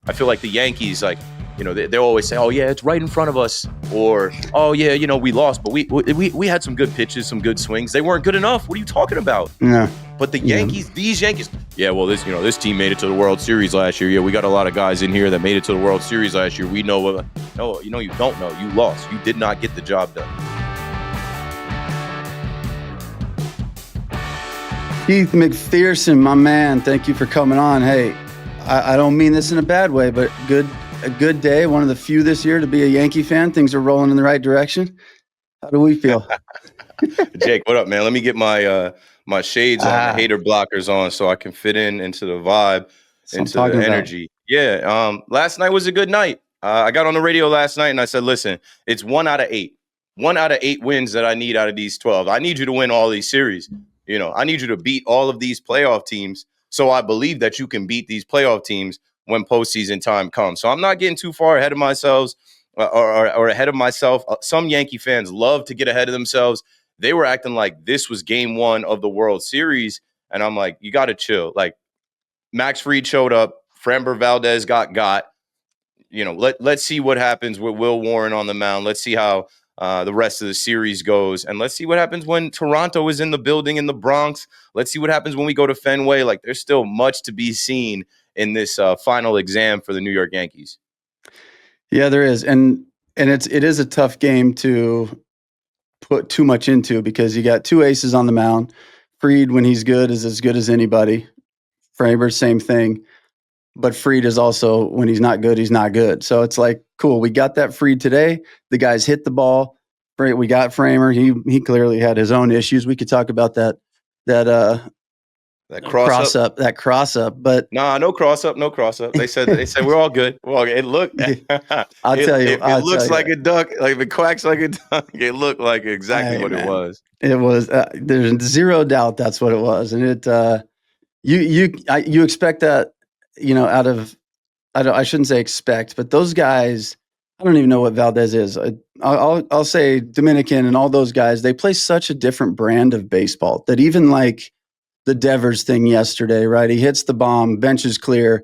I feel like the Yankees, like, you know, they always say, oh, yeah, it's right in front of us. Or, oh, yeah, you know, we lost, but we had some good pitches, some good swings. They weren't good enough. What are you talking about? No. But the Yankees, these Yankees, yeah, well, this team made it to the World Series last year. Yeah, we got a lot of guys in here that made it to the World Series last year. We know, no, you know, you don't know. You lost. You did not get the job done. Keith McPherson, my man, thank you for coming on. Hey, I don't mean this in a bad way, but a good day, one of the few this year to be a Yankee fan. Things are rolling in the right direction. How do we feel? Jake, what up, man? Let me get my my shades on, the hater blockers on, so I can fit into the vibe, into the energy. Yeah, last night was a good night. I got on the radio last night and I said, listen, it's 1 out of 8. 1 out of 8 wins that I need out of these 12. I need you to win all these series. You know, I need you to beat all of these playoff teams. So I believe that you can beat these playoff teams when postseason time comes. So I'm not getting too far ahead of myself or ahead of myself. Some Yankee fans love to get ahead of themselves. They were acting like this was game 1 of the World Series. And I'm like, you got to chill. Like, Max Fried showed up. Framber Valdez got. You know, let's see what happens with Will Warren on the mound. Let's see how the rest of the series goes. And let's see what happens when Toronto is in the building in the Bronx. Let's see what happens when we go to Fenway. Like, there's still much to be seen in this final exam for the New York Yankees. Yeah, there is. And it is a tough game to put too much into because you got 2 aces on the mound. Fried, when he's good, is as good as anybody. Framber, same thing. But Fried is also, when he's not good, he's not good. So it's like, cool, we got that Fried today. The guys hit the ball. We got Framer. He clearly had his own issues. We could talk about that cross up. But no cross up. They said we're all good. We're all good. It looked. I'll tell you. It looks like a duck. Like, if it quacks like a duck, it looked like exactly what it was. It was. There's zero doubt that's what it was, and it. You expect that. You know, I shouldn't say expect, but those guys, I don't even know what Valdez is. I'll say Dominican and all those guys, they play such a different brand of baseball that even like the Devers thing yesterday, right? He hits the bomb, bench is clear.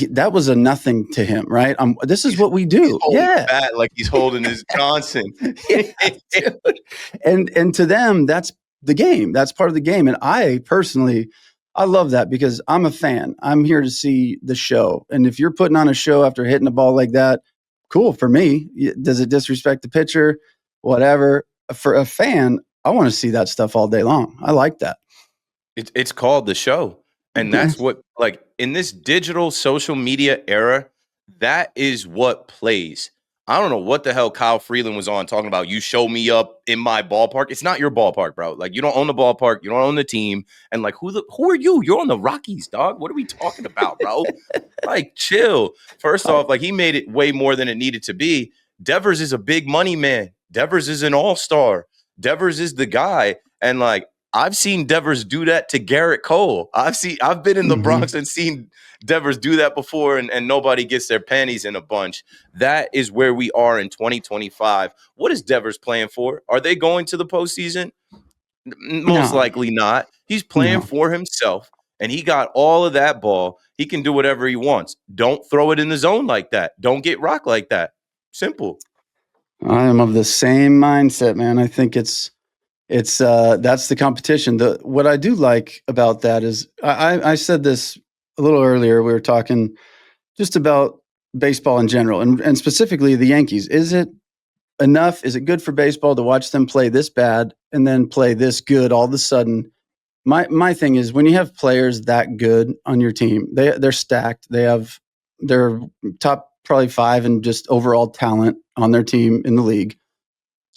That was a nothing to him, right? This is what we do. Bat like he's holding his Johnson. And to them, that's the game. That's part of the game. And I personally, I love that because I'm a fan. I'm here to see the show. And if you're putting on a show after hitting a ball like that, cool for me. Does it disrespect the pitcher? Whatever. For a fan, I want to see that stuff all day long. I like that. It's called the show. And that's what, like, in this digital social media era, that is what plays. I don't know what the hell Kyle Freeland was on talking about. You show me up in my ballpark. It's not your ballpark, bro. Like, you don't own the ballpark. You don't own the team. And like, who are you? You're on the Rockies, dog. What are we talking about, bro? Like, chill. First off, like, he made it way more than it needed to be. Devers is a big money man. Devers is an all-star. Devers is the guy. And like, I've seen Devers do that to Garrett Cole. I've been in the Bronx and seen Devers do that before, and nobody gets their panties in a bunch. That is where we are in 2025. What is Devers playing for? Are they going to the postseason? Most likely not. He's playing for himself, and he got all of that ball. He can do whatever he wants. Don't throw it in the zone like that. Don't get rocked like that. Simple. I am of the same mindset, man. I think it's that's the competition. What I do like about that is I said this a little earlier. We were talking just about baseball in general and specifically the Yankees. Is it enough? Is it good for baseball to watch them play this bad and then play this good all of a sudden? My thing is, when you have players that good on your team, they're stacked. They're top probably 5 in just overall talent on their team in the league.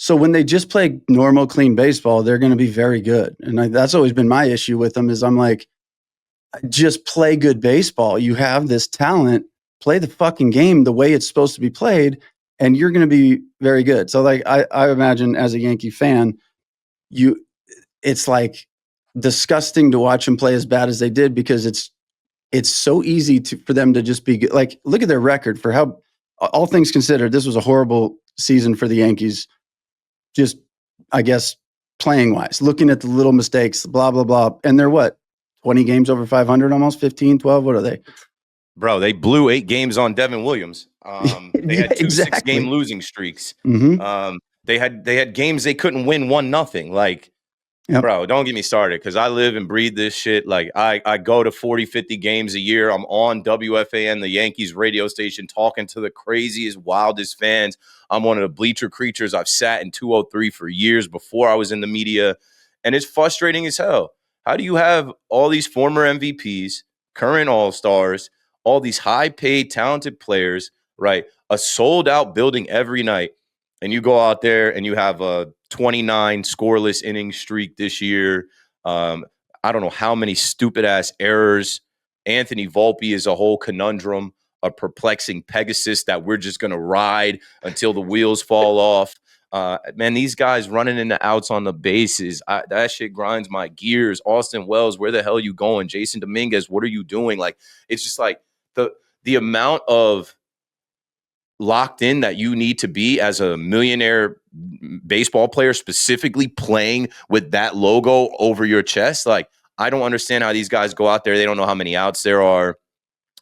So when they just play normal, clean baseball, they're going to be very good. And that's always been my issue with them is I'm like, just play good baseball. You have this talent, play the fucking game the way it's supposed to be played, and you're going to be very good. So like, I imagine as a Yankee fan, it's like disgusting to watch them play as bad as they did because it's so easy for them to just be good. Like, look at their record for how, all things considered, this was a horrible season for the Yankees. Just, I guess, playing wise, looking at the little mistakes, blah, blah, blah. And they're what? 20 games over 500, almost 15, 12. What are they? Bro, they blew 8 games on Devin Williams. They had 2 exactly. 6-game losing streaks. Mm-hmm. They had games they couldn't win 1-0. Like, Yep. bro, don't get me started because I live and breathe this shit. Like, I go to 40, 50 games a year. I'm on WFAN, the Yankees radio station, talking to the craziest, wildest fans. I'm one of the bleacher creatures. I've sat in 203 for years before I was in the media, and it's frustrating as hell. How do you have all these former MVPs, current All-Stars, all these high-paid, talented players, right? A sold-out building every night, and you go out there and you have a 29 scoreless inning streak this year. I don't know how many stupid-ass errors. Anthony Volpe is a whole conundrum, a perplexing Pegasus that we're just going to ride until the wheels fall off. Man, these guys running into outs on the bases, that shit grinds my gears. Austin Wells, where the hell are you going? Jason Dominguez, what are you doing? Like, it's just like the amount of locked in that you need to be as a millionaire baseball player, specifically playing with that logo over your chest. Like, I don't understand how these guys go out there. They don't know how many outs there are.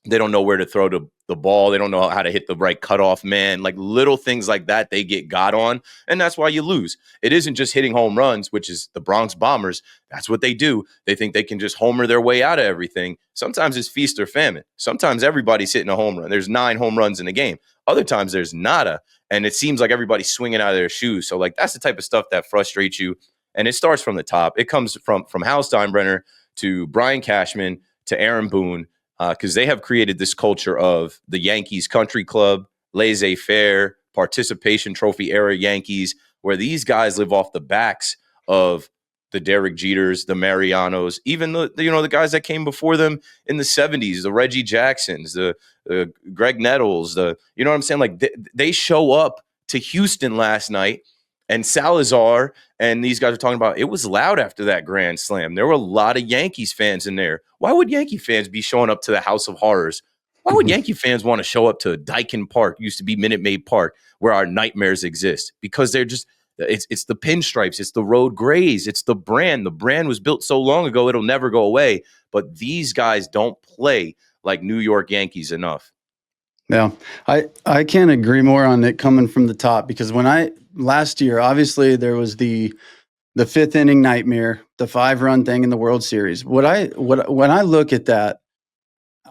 They don't know where to throw the ball. They don't know how to hit the right cutoff man. Like, little things like that, they get got on, and that's why you lose. It isn't just hitting home runs, which is the Bronx Bombers. That's what they do. They think they can just homer their way out of everything. Sometimes it's feast or famine. Sometimes everybody's hitting a home run. There's 9 home runs in a game. Other times there's nada, and it seems like everybody's swinging out of their shoes. So, like, that's the type of stuff that frustrates you, and it starts from the top. It comes from Hal Steinbrenner to Brian Cashman to Aaron Boone, because they have created this culture of the Yankees country club, laissez-faire, participation trophy era Yankees, where these guys live off the backs of the Derek Jeters, the Marianos, even the guys that came before them in the 70s, the Reggie Jacksons, the Greg Nettles, you know what I'm saying? Like, they show up to Houston last night, and Salazar and these guys are talking about, it was loud after that grand slam. There were a lot of Yankees fans in there. Why would Yankee fans be showing up to the House of Horrors? Why would Yankee fans want to show up to Daikin Park, used to be Minute Maid Park, where our nightmares exist? Because they're just, it's the pinstripes, it's the road grays, it's the brand. The brand was built so long ago, it'll never go away. But these guys don't play like New York Yankees enough. Yeah, I can't agree more on it coming from the top, because last year, obviously there was the 5th inning nightmare, the 5-run thing in the World Series. When I look at that,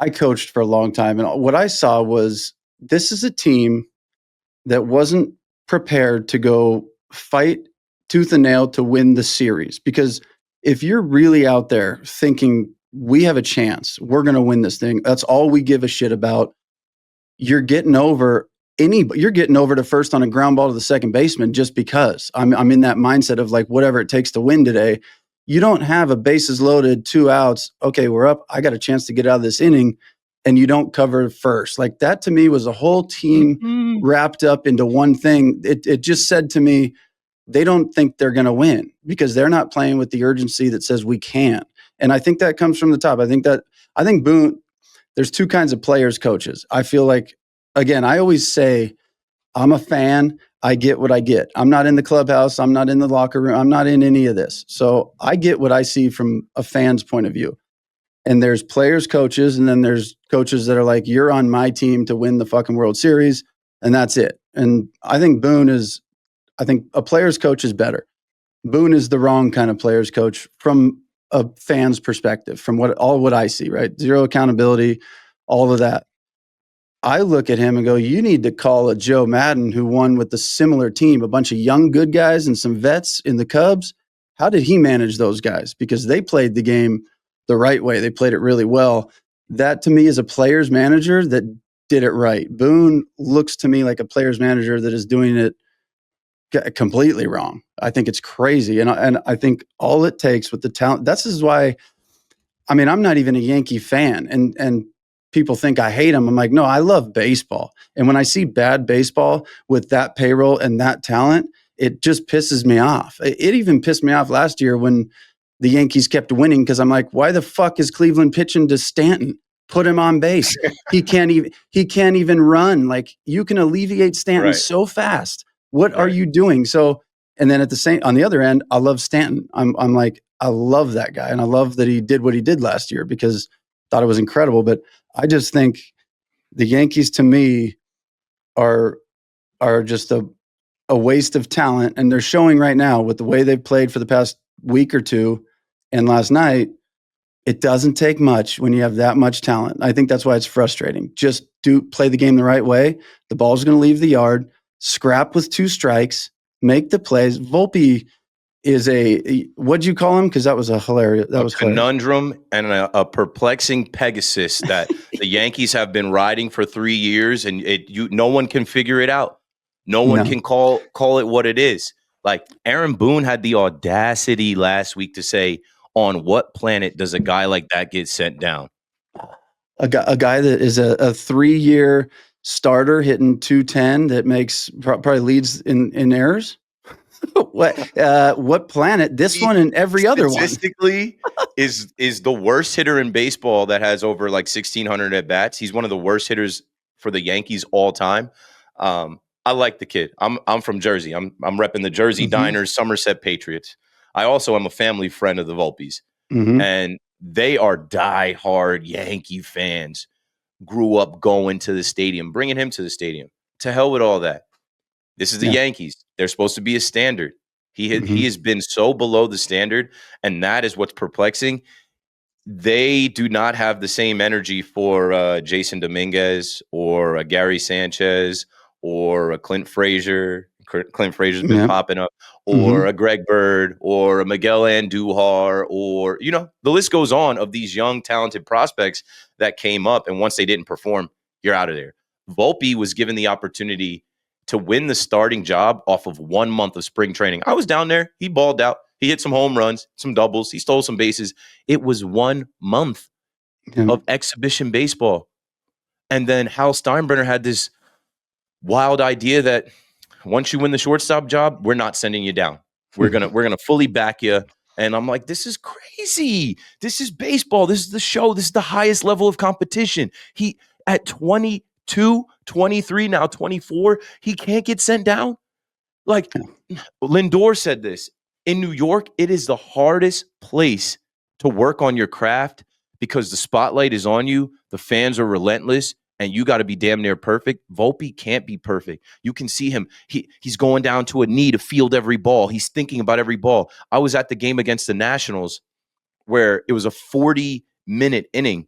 I coached for a long time, and what I saw was, this is a team that wasn't prepared to go fight tooth and nail to win the series. Because if you're really out there thinking we have a chance, we're going to win this thing, that's all we give a shit about, you're getting over to first on a ground ball to the second baseman just because. I'm in that mindset of, like, whatever it takes to win today. You don't have a bases loaded, 2 outs. Okay, we're up. I got a chance to get out of this inning, and you don't cover first. Like, that to me was a whole team wrapped up into one thing. It just said to me, they don't think they're going to win because they're not playing with the urgency that says we can't. And I think that comes from the top. I think Boone, there's 2 kinds of players, coaches. I feel like, again, I always say, I'm a fan. I get what I get. I'm not in the clubhouse. I'm not in the locker room. I'm not in any of this. So I get what I see from a fan's point of view. And there's players, coaches, and then there's coaches that are like, you're on my team to win the fucking World Series, and that's it. And I think I think a player's coach is better. Boone is the wrong kind of player's coach from a fan's perspective, from what I see, right? Zero accountability, all of that. I look at him and go, you need to call a Joe Madden who won with a similar team, a bunch of young good guys and some vets in the Cubs. How did he manage those guys? Because they played the game the right way. They played it really well. That to me is a player's manager that did it right. Boone looks to me like a player's manager that is doing it completely wrong. I think it's crazy. And I think all it takes with the talent, this is why, I mean, I'm not even a Yankee fan, and people think I hate them. I'm like, no, I love baseball. And when I see bad baseball with that payroll and that talent, it just pisses me off. It even pissed me off last year when the Yankees kept winning, because I'm like, why the fuck is Cleveland pitching to Stanton? Put him on base. He can't even run. Like, you can alleviate Stanton so fast. What are you doing? So, and then on the other end, I love Stanton. I'm like, I love that guy. And I love that he did what he did last year, because I thought it was incredible. But I just think the Yankees to me are just a waste of talent, and they're showing right now with the way they've played for the past week or two and last night. It doesn't take much when you have that much talent. I think that's why it's frustrating. Just play the game the right way. The ball's going to leave the yard, scrap with 2 strikes, make the plays. Volpe is what'd you call him? Because that was hilarious. That was conundrum and a perplexing Pegasus that the Yankees have been riding for 3 years, and no one can figure it out. No one can call it what it is. Like Aaron Boone had the audacity last week to say, on what planet does a guy like that get sent down? A guy that is a 3-year starter hitting 210 that makes probably leads in errors. What planet? This one and every other one. Statistically, is the worst hitter in baseball that has over like 1,600 at bats. He's one of the worst hitters for the Yankees all time. I like the kid. I'm from Jersey. I'm repping the Jersey Diners, Somerset Patriots. I also am a family friend of the Volpes, and they are diehard Yankee fans. Grew up going to the stadium, bringing him to the stadium. To hell with all that. This is the Yankees. They're supposed to be a standard. He has been so below the standard, and that is what's perplexing. They do not have the same energy for Jason Dominguez or Gary Sanchez or a Clint Frazier. Clint Frazier's been popping up, or a Greg Bird or a Miguel Andujar, or, the list goes on of these young, talented prospects that came up. And once they didn't perform, you're out of there. Volpe was given the opportunity to win the starting job off of 1 month of spring training. I was down there. He balled out. He hit some home runs, some doubles. He stole some bases. It was 1 month of exhibition baseball. And then Hal Steinbrenner had this wild idea that once you win the shortstop job, we're not sending you down. We're gonna fully back you. And I'm like, this is crazy. This is baseball. This is the show. This is the highest level of competition. He at 22, 23, now 24, he can't get sent down. Like Lindor said this. In New York, it is the hardest place to work on your craft because the spotlight is on you. The fans are relentless. And you got to be damn near perfect. Volpe can't be perfect. You can see him. He's going down to a knee to field every ball. He's thinking about every ball. I was at the game against the Nationals where it was a 40-minute inning,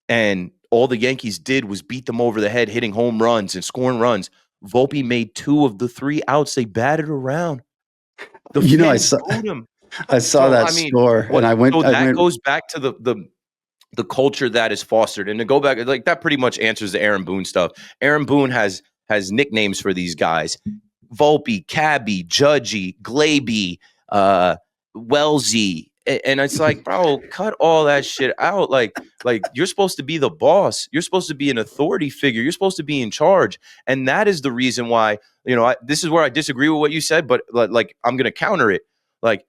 and all the Yankees did was beat them over the head, hitting home runs and scoring runs. Volpe made 2 of the 3 outs. They batted around. I saw that score, and I went. Goes back to the culture that is fostered. And to go back, like that pretty much answers the Aaron Boone stuff. Aaron Boone has nicknames for these guys. Volpe, Cabby, Judgy, Glaby, Wellesley. And it's like, bro, cut all that shit out. Like you're supposed to be the boss. You're supposed to be an authority figure. You're supposed to be in charge. And that is the reason why, this is where I disagree with what you said, but like I'm going to counter it. Like,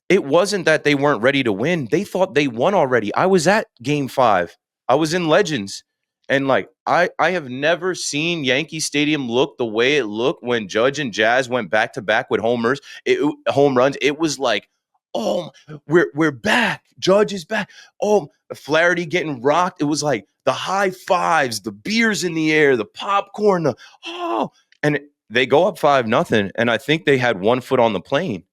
it wasn't that they weren't ready to win. They thought they won already. I was at Game 5. I was in Legends. And like I have never seen Yankee Stadium look the way it looked when Judge and Jazz went back to back with home runs. It was like, oh, we're back. Judge is back. Oh, Flaherty getting rocked. It was like the high fives, the beers in the air, the popcorn. And they go up 5-0. And I think they had 1 foot on the plane.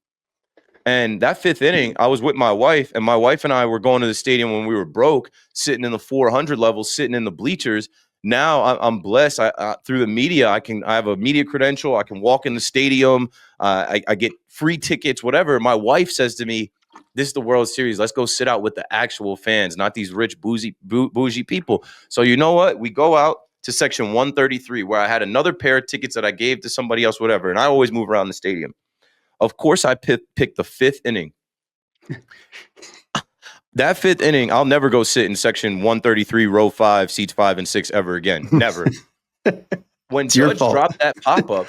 And that 5th inning, I was with my wife, and my wife and I were going to the stadium when we were broke, sitting in the 400 level, sitting in the bleachers. Now I'm blessed. Through the media, I have a media credential. I can walk in the stadium. I get free tickets, whatever. My wife says to me, "This is the World Series. Let's go sit out with the actual fans, not these rich bougie people." So you know what? We go out to section 133, where I had another pair of tickets that I gave to somebody else, whatever. And I always move around the stadium. Of course, I picked the 5th inning. That 5th inning, I'll never go sit in section 133, row 5, seats 5 and 6 ever again. Never. When Judge dropped that pop up,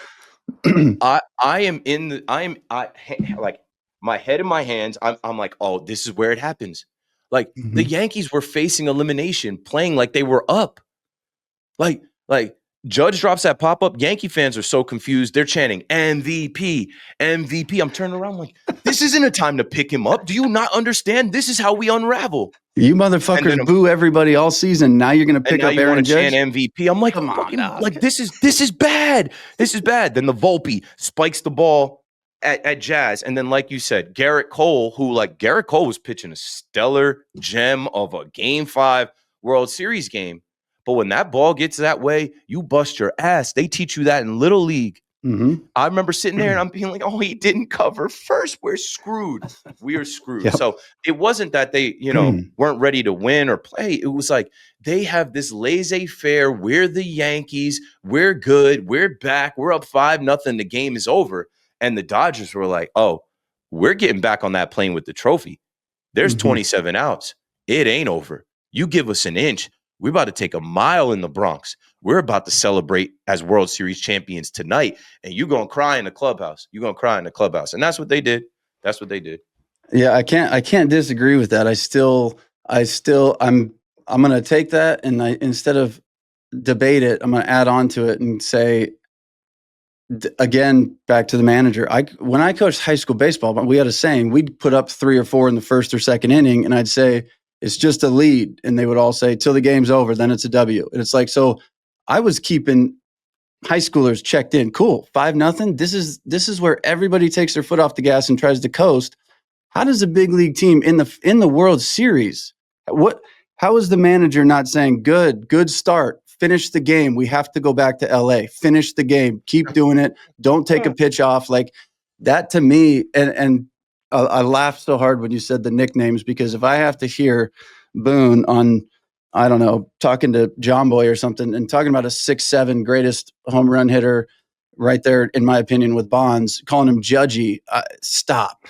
like my head in my hands. I'm like, oh, this is where it happens. Like the Yankees were facing elimination, playing like they were up. Like Judge drops that pop-up. Yankee fans are so confused. They're chanting MVP, MVP. I'm turning around like, this isn't a time to pick him up. Do you not understand? This is how we unravel. You motherfuckers boo everybody all season. Now you're going to pick up Aaron Judge? Chant MVP. I'm like, come on, dog. Like this is bad. This is bad. Then the VOLPE spikes the ball at Jazz. And then, like you said, Garrett Cole was pitching a stellar gem of a Game 5 World Series game. But when that ball gets that way, you bust your ass. They teach you that in Little League. Mm-hmm. I remember sitting there and I'm being like, oh, he didn't cover first. We're screwed. We are screwed. Yep. So it wasn't that they, weren't ready to win or play. It was like they have this laissez-faire. We're the Yankees. We're good. We're back. We're up 5-0. The game is over. And the Dodgers were like, oh, we're getting back on that plane with the trophy. There's 27 outs. It ain't over. You give us an inch. We're about to take a mile in the Bronx. We're about to celebrate as World Series champions tonight. And you're going to cry in the clubhouse. You're going to cry in the clubhouse. And that's what they did. That's what they did. Yeah, I can't disagree with that. I'm going to take that and instead of debate it, I'm going to add on to it and say, again, back to the manager. When I coached high school baseball, we had a saying, we'd put up 3 or 4 in the first or second inning, and I'd say, it's just a lead. And they would all say, till the game's over, then it's a W. And it's like, so I was keeping high schoolers checked in. Cool. 5-0. This is where everybody takes their foot off the gas and tries to coast. How does a big league team in the World Series, how is the manager not saying, good start, finish the game. We have to go back to LA, finish the game, keep doing it. Don't take a pitch off. Like that to me. And I laughed so hard when you said the nicknames, because if I have to hear Boone on, I don't know, talking to John Boy or something and talking about a 6'7" greatest home run hitter right there, in my opinion, with Bonds, calling him Judgy, stop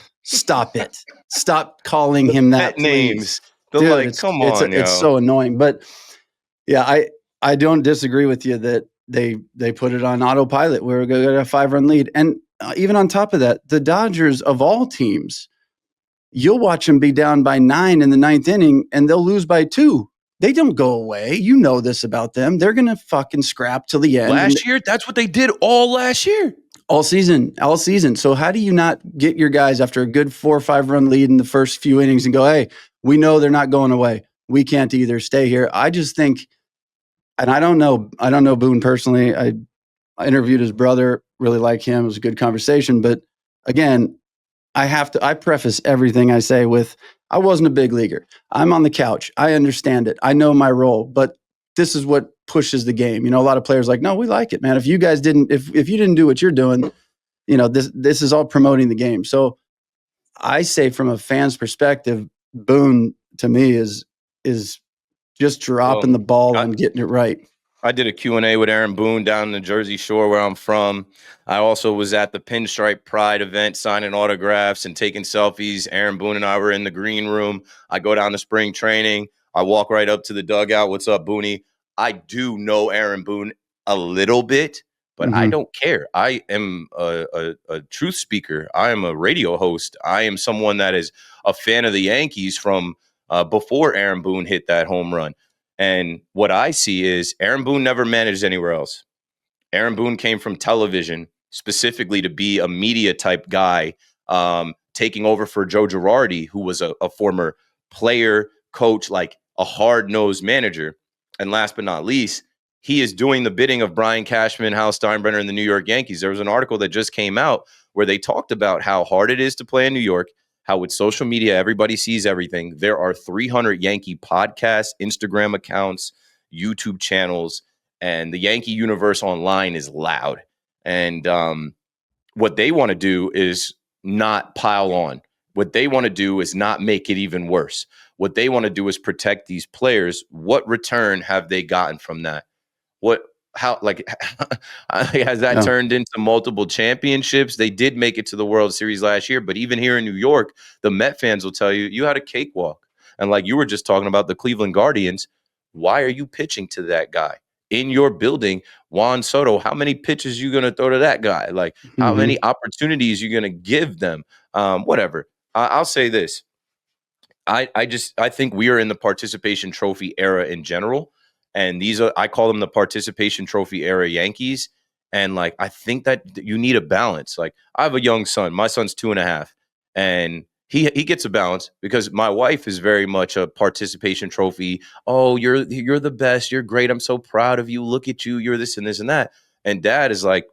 it. Stop calling him that, names. Dude, come on, it's so annoying. But yeah, I don't disagree with you that they put it on autopilot. We're going to get a 5-run lead. And even on top of that, the Dodgers of all teams, you'll watch them be down by 9 in the 9th inning and they'll lose by 2. They don't go away. You know this about them. They're going to fucking scrap till the end. Last year, that's what they did all last year. All season. So how do you not get your guys after a good 4 or 5 run lead in the first few innings and go, hey, we know they're not going away. We can't either. Stay here. I just think, and I don't know Boone personally. I interviewed his brother, really like him. It was a good conversation. But again, I preface everything I say with, I wasn't a big leaguer. I'm on the couch. I understand it. I know my role, but this is what pushes the game. A lot of players are like, no, we like it, man. If you guys didn't, if you didn't do what you're doing, this is all promoting the game. So I say from a fan's perspective, Boone to me is just dropping the ball and getting it right. I did a Q&A with Aaron Boone down in the Jersey Shore where I'm from. I also was at the Pinstripe Pride event signing autographs and taking selfies. Aaron Boone and I were in the green room. I go down to spring training. I walk right up to the dugout. What's up, Booney? I do know Aaron Boone a little bit, but I don't care. I am a truth speaker. I am a radio host. I am someone that is a fan of the Yankees from before Aaron Boone hit that home run. And what I see is Aaron Boone never managed anywhere else. Aaron Boone came from television specifically to be a media type guy, taking over for Joe Girardi, who was a former player, coach, like a hard-nosed manager. And last but not least, he is doing the bidding of Brian Cashman, Hal Steinbrenner, and the New York Yankees. There was an article that just came out where they talked about how hard it is to play in New York, how with social media, everybody sees everything. There are 300 Yankee podcasts, Instagram accounts, YouTube channels, and the Yankee universe online is loud. And what they want to do is not pile on. What they want to do is not make it even worse. What they want to do is protect these players. What return have they gotten from that? Has that turned into multiple championships? They did make it to the World Series last year, but even here in New York, the Met fans will tell you had a cakewalk. And like you were just talking about the Cleveland Guardians, why are you pitching to that guy? In your building, Juan Soto, how many pitches you going to throw to that guy? Like how many opportunities you going to give them? Whatever. I'll say this. I think we are in the participation trophy era in general. And I call them the participation trophy era Yankees. And like, I think that you need a balance. Like, I have a young son. My son's 2.5, and he gets a balance because my wife is very much a participation trophy. Oh, you're the best. You're great. I'm so proud of you. Look at you. You're this and this and that. And dad is like,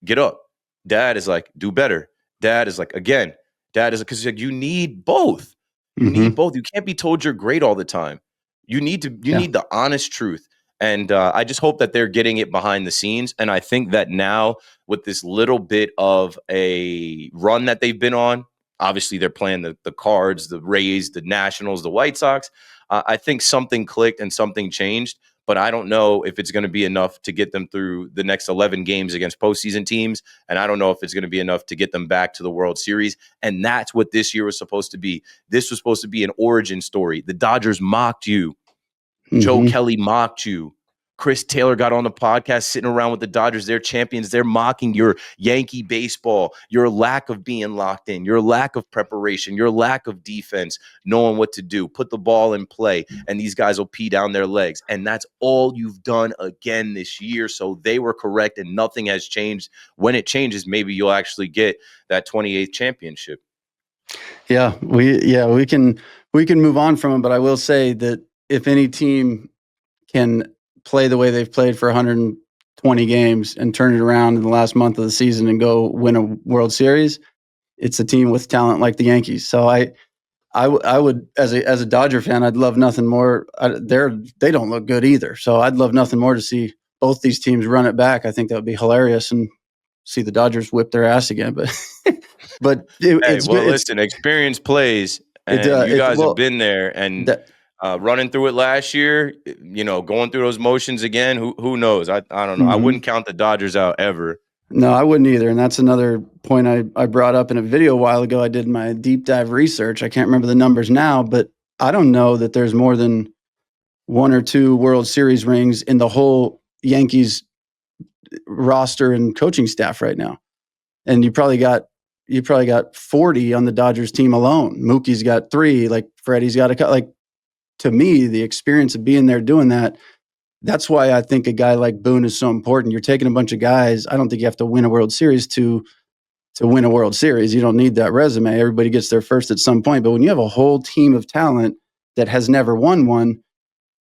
get up. Dad is like, do better. Dad is like, again. Dad is because like, you need both. You need both. You can't be told you're great all the time. You need the honest truth. And I just hope that they're getting it behind the scenes. And I think that now with this little bit of a run that they've been on, obviously they're playing the Cards, the Rays, the Nationals, the White Sox. I think something clicked and something changed. But I don't know if it's going to be enough to get them through the next 11 games against postseason teams. And I don't know if it's going to be enough to get them back to the World Series. And that's what this year was supposed to be. This was supposed to be an origin story. The Dodgers mocked you. Joe Kelly mocked you. Chris Taylor got on the podcast sitting around with the Dodgers. They're champions. They're mocking your Yankee baseball, your lack of being locked in, your lack of preparation, your lack of defense, knowing what to do, put the ball in play, and these guys will pee down their legs. And that's all you've done again this year. So they were correct and nothing has changed. When it changes, maybe you'll actually get that 28th championship. Yeah, we can move on from it, but I will say that if any team can play the way they've played for 120 games and turn it around in the last month of the season and go win a World Series, it's a team with talent like the Yankees. So I would, as a Dodger fan, I'd love nothing more. They don't look good either. So I'd love nothing more to see both these teams run it back. I think that would be hilarious, and see the Dodgers whip their ass again. But it's good. Listen, experience plays, and you guys have been there and running through it last year. Going through those motions again. Who knows? I don't know. I wouldn't count the Dodgers out ever. No, I wouldn't either. And that's another point I brought up in a video a while ago. I did my deep dive research. I can't remember the numbers now, but I don't know that there's more than 1 or 2 World Series rings in the whole Yankees roster and coaching staff right now. And you probably got 40 on the Dodgers team alone. Mookie's got 3, like Freddie's got like, to me, the experience of being there doing that, that's why I think a guy like Boone is so important. You're taking a bunch of guys. I don't think you have to win a World Series to win a World Series. You don't need that resume. Everybody gets there first at some point. But when you have a whole team of talent that has never won one,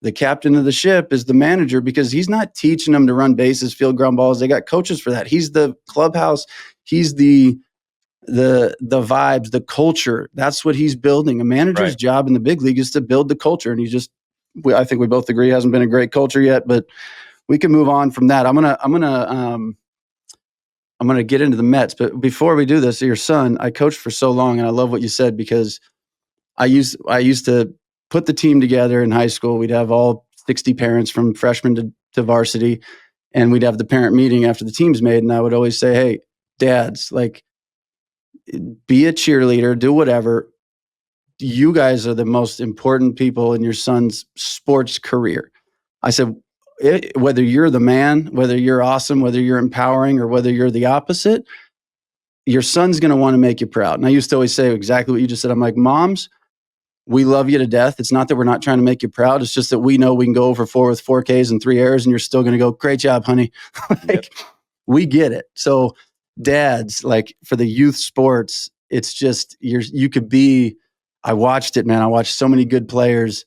the captain of the ship is the manager, because he's not teaching them to run bases, field ground balls. They got coaches for that. He's the clubhouse. He's the vibes, the culture. That's what he's building. A manager's job in the big league is to build the culture. And I think we both agree, hasn't been a great culture yet, but we can move on from that. I'm gonna get into the Mets, but before we do this, your son, I coached for so long, and I love what you said, because I used to put the team together in high school. We'd have all 60 parents from freshman to varsity, and we'd have the parent meeting after the team's made. And I would always say, hey, dads, like, be a cheerleader, do whatever. You guys are the most important people in your son's sports career. I said, whether you're the man, whether you're awesome, whether you're empowering, or whether you're the opposite, your son's going to want to make you proud. And I used to always say exactly what you just said. I'm like, moms, we love you to death. It's not that we're not trying to make you proud. It's just that we know we can go over 4 with 4 Ks and 3 errors, and you're still going to go, great job, honey. We get it. So dads, like, for the youth sports, it's just, you could be, I watched it, man. I watched so many good players.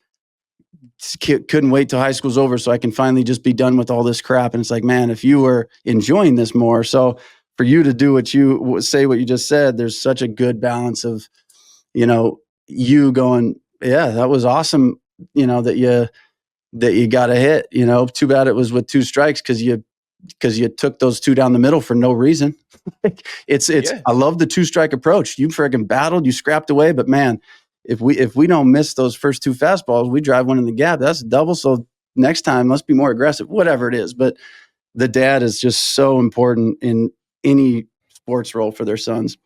Couldn't wait till high school's over so I can finally just be done with all this crap. And it's like, man, if you were enjoying this more. So for you to do what you just said, there's such a good balance of, you going, yeah, that was awesome. That you got a hit, too bad it was with 2 strikes, because you took those 2 down the middle for no reason. I love the 2-strike approach. You freaking battled, you scrapped away, but man, if we don't miss those first 2 fastballs, we drive one in the gap. That's a double. So next time, let's be more aggressive, whatever it is. But the dad is just so important in any sports role for their sons.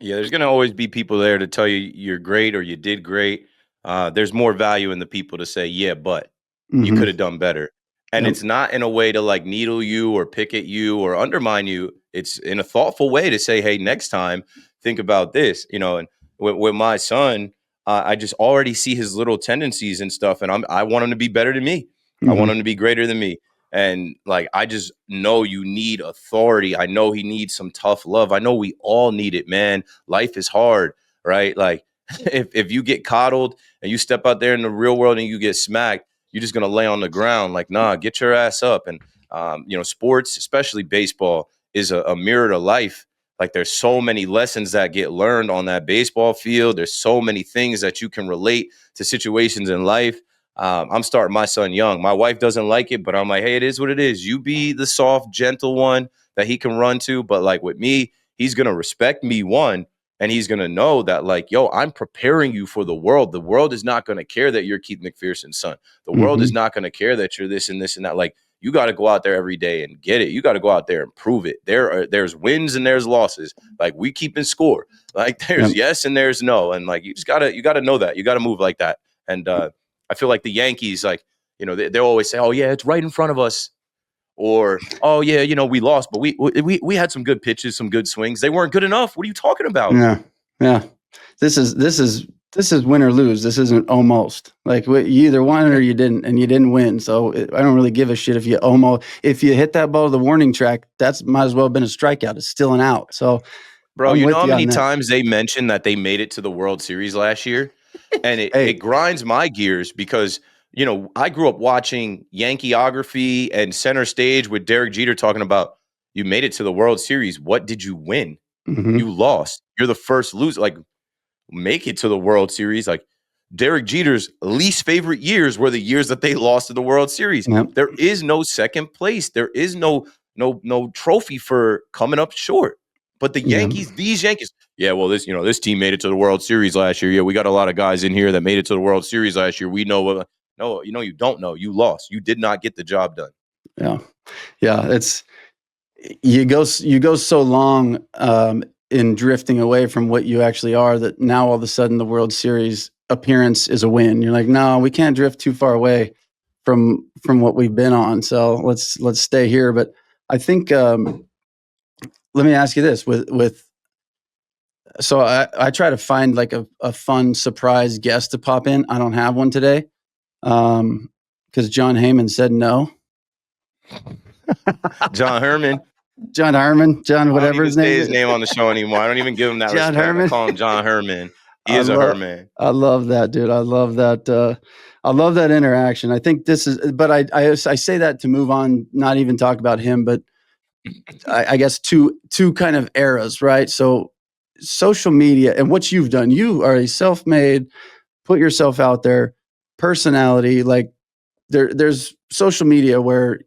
Yeah, there's going to always be people there to tell you you're great or you did great. There's more value in the people to say, yeah, but you could have done better. And it's not in a way to like needle you or pick at you or undermine you. It's in a thoughtful way to say, hey, next time, think about this, and with my son, I just already see his little tendencies and stuff. And I want him to be better than me. I want him to be greater than me. And like, I just know you need authority. I know he needs some tough love. I know we all need it, man. Life is hard, right? Like if you get coddled and you step out there in the real world and you get smacked, you're just going to lay on the ground. Like, nah, get your ass up. And, sports, especially baseball, is a mirror to life. Like there's so many lessons that get learned on that baseball field. There's so many things that you can relate to situations in life. I'm starting my son young. My wife doesn't like it, but I'm like, hey, it is what it is. You be the soft, gentle one that he can run to. But like with me, he's going to respect me, one, and he's going to know that like, yo, I'm preparing you for the world. The world is not going to care that you're Keith McPherson's son. The world is not going to care that you're this and this and that. Like, you got to go out there every day and get it. You got to go out there and prove it. There's wins and there's losses. Like we keeping score. Like there's yes and there's no. And like, you gotta know that. You got to move like that. And, I feel like the Yankees, like, they always say, oh, yeah, it's right in front of us. Or, oh, yeah, we lost, but we had some good pitches, some good swings. They weren't good enough. What are you talking about? Yeah. This is win or lose. This isn't almost. Like you either won or you didn't, and you didn't win. So I don't really give a shit if you hit that ball to the warning track. That's might as well have been a strikeout. It's still an out. So, bro, you know how many times they mentioned that they made it to the World Series last year? And it grinds my gears because, I grew up watching Yankeeography and Center Stage with Derek Jeter talking about, you made it to the World Series. What did you win? You lost. You're the first loser. Like, make it to the World Series. Like, Derek Jeter's least favorite years were the years that they lost to the World Series. There is no second place. There is no trophy for coming up short. But the Yankees, these Yankees, this team made it to the World Series last year. Yeah, we got a lot of guys in here that made it to the World Series last year. We know. No, you don't know. You lost. You did not get the job done. Yeah. It's you go so long in drifting away from what you actually are that now all of a sudden the World Series appearance is a win. You're like, no, we can't drift too far away from what we've been on. So let's stay here. But I think. Let me ask you this so I try to find like a fun surprise guest to pop in. I don't have one today because John Heyman said no. John Herman, whatever his name is. His name on the show anymore. I don't even give him that John respect. Herman. I call him John Herman. He is a Herman. I love that, dude. I love that. I love that interaction. I think this is, but I say that to move on, not even talk about him, but I guess two kind of eras, right? So social media and what you've done, you are a self-made, put yourself out there personality. Like there's social media where,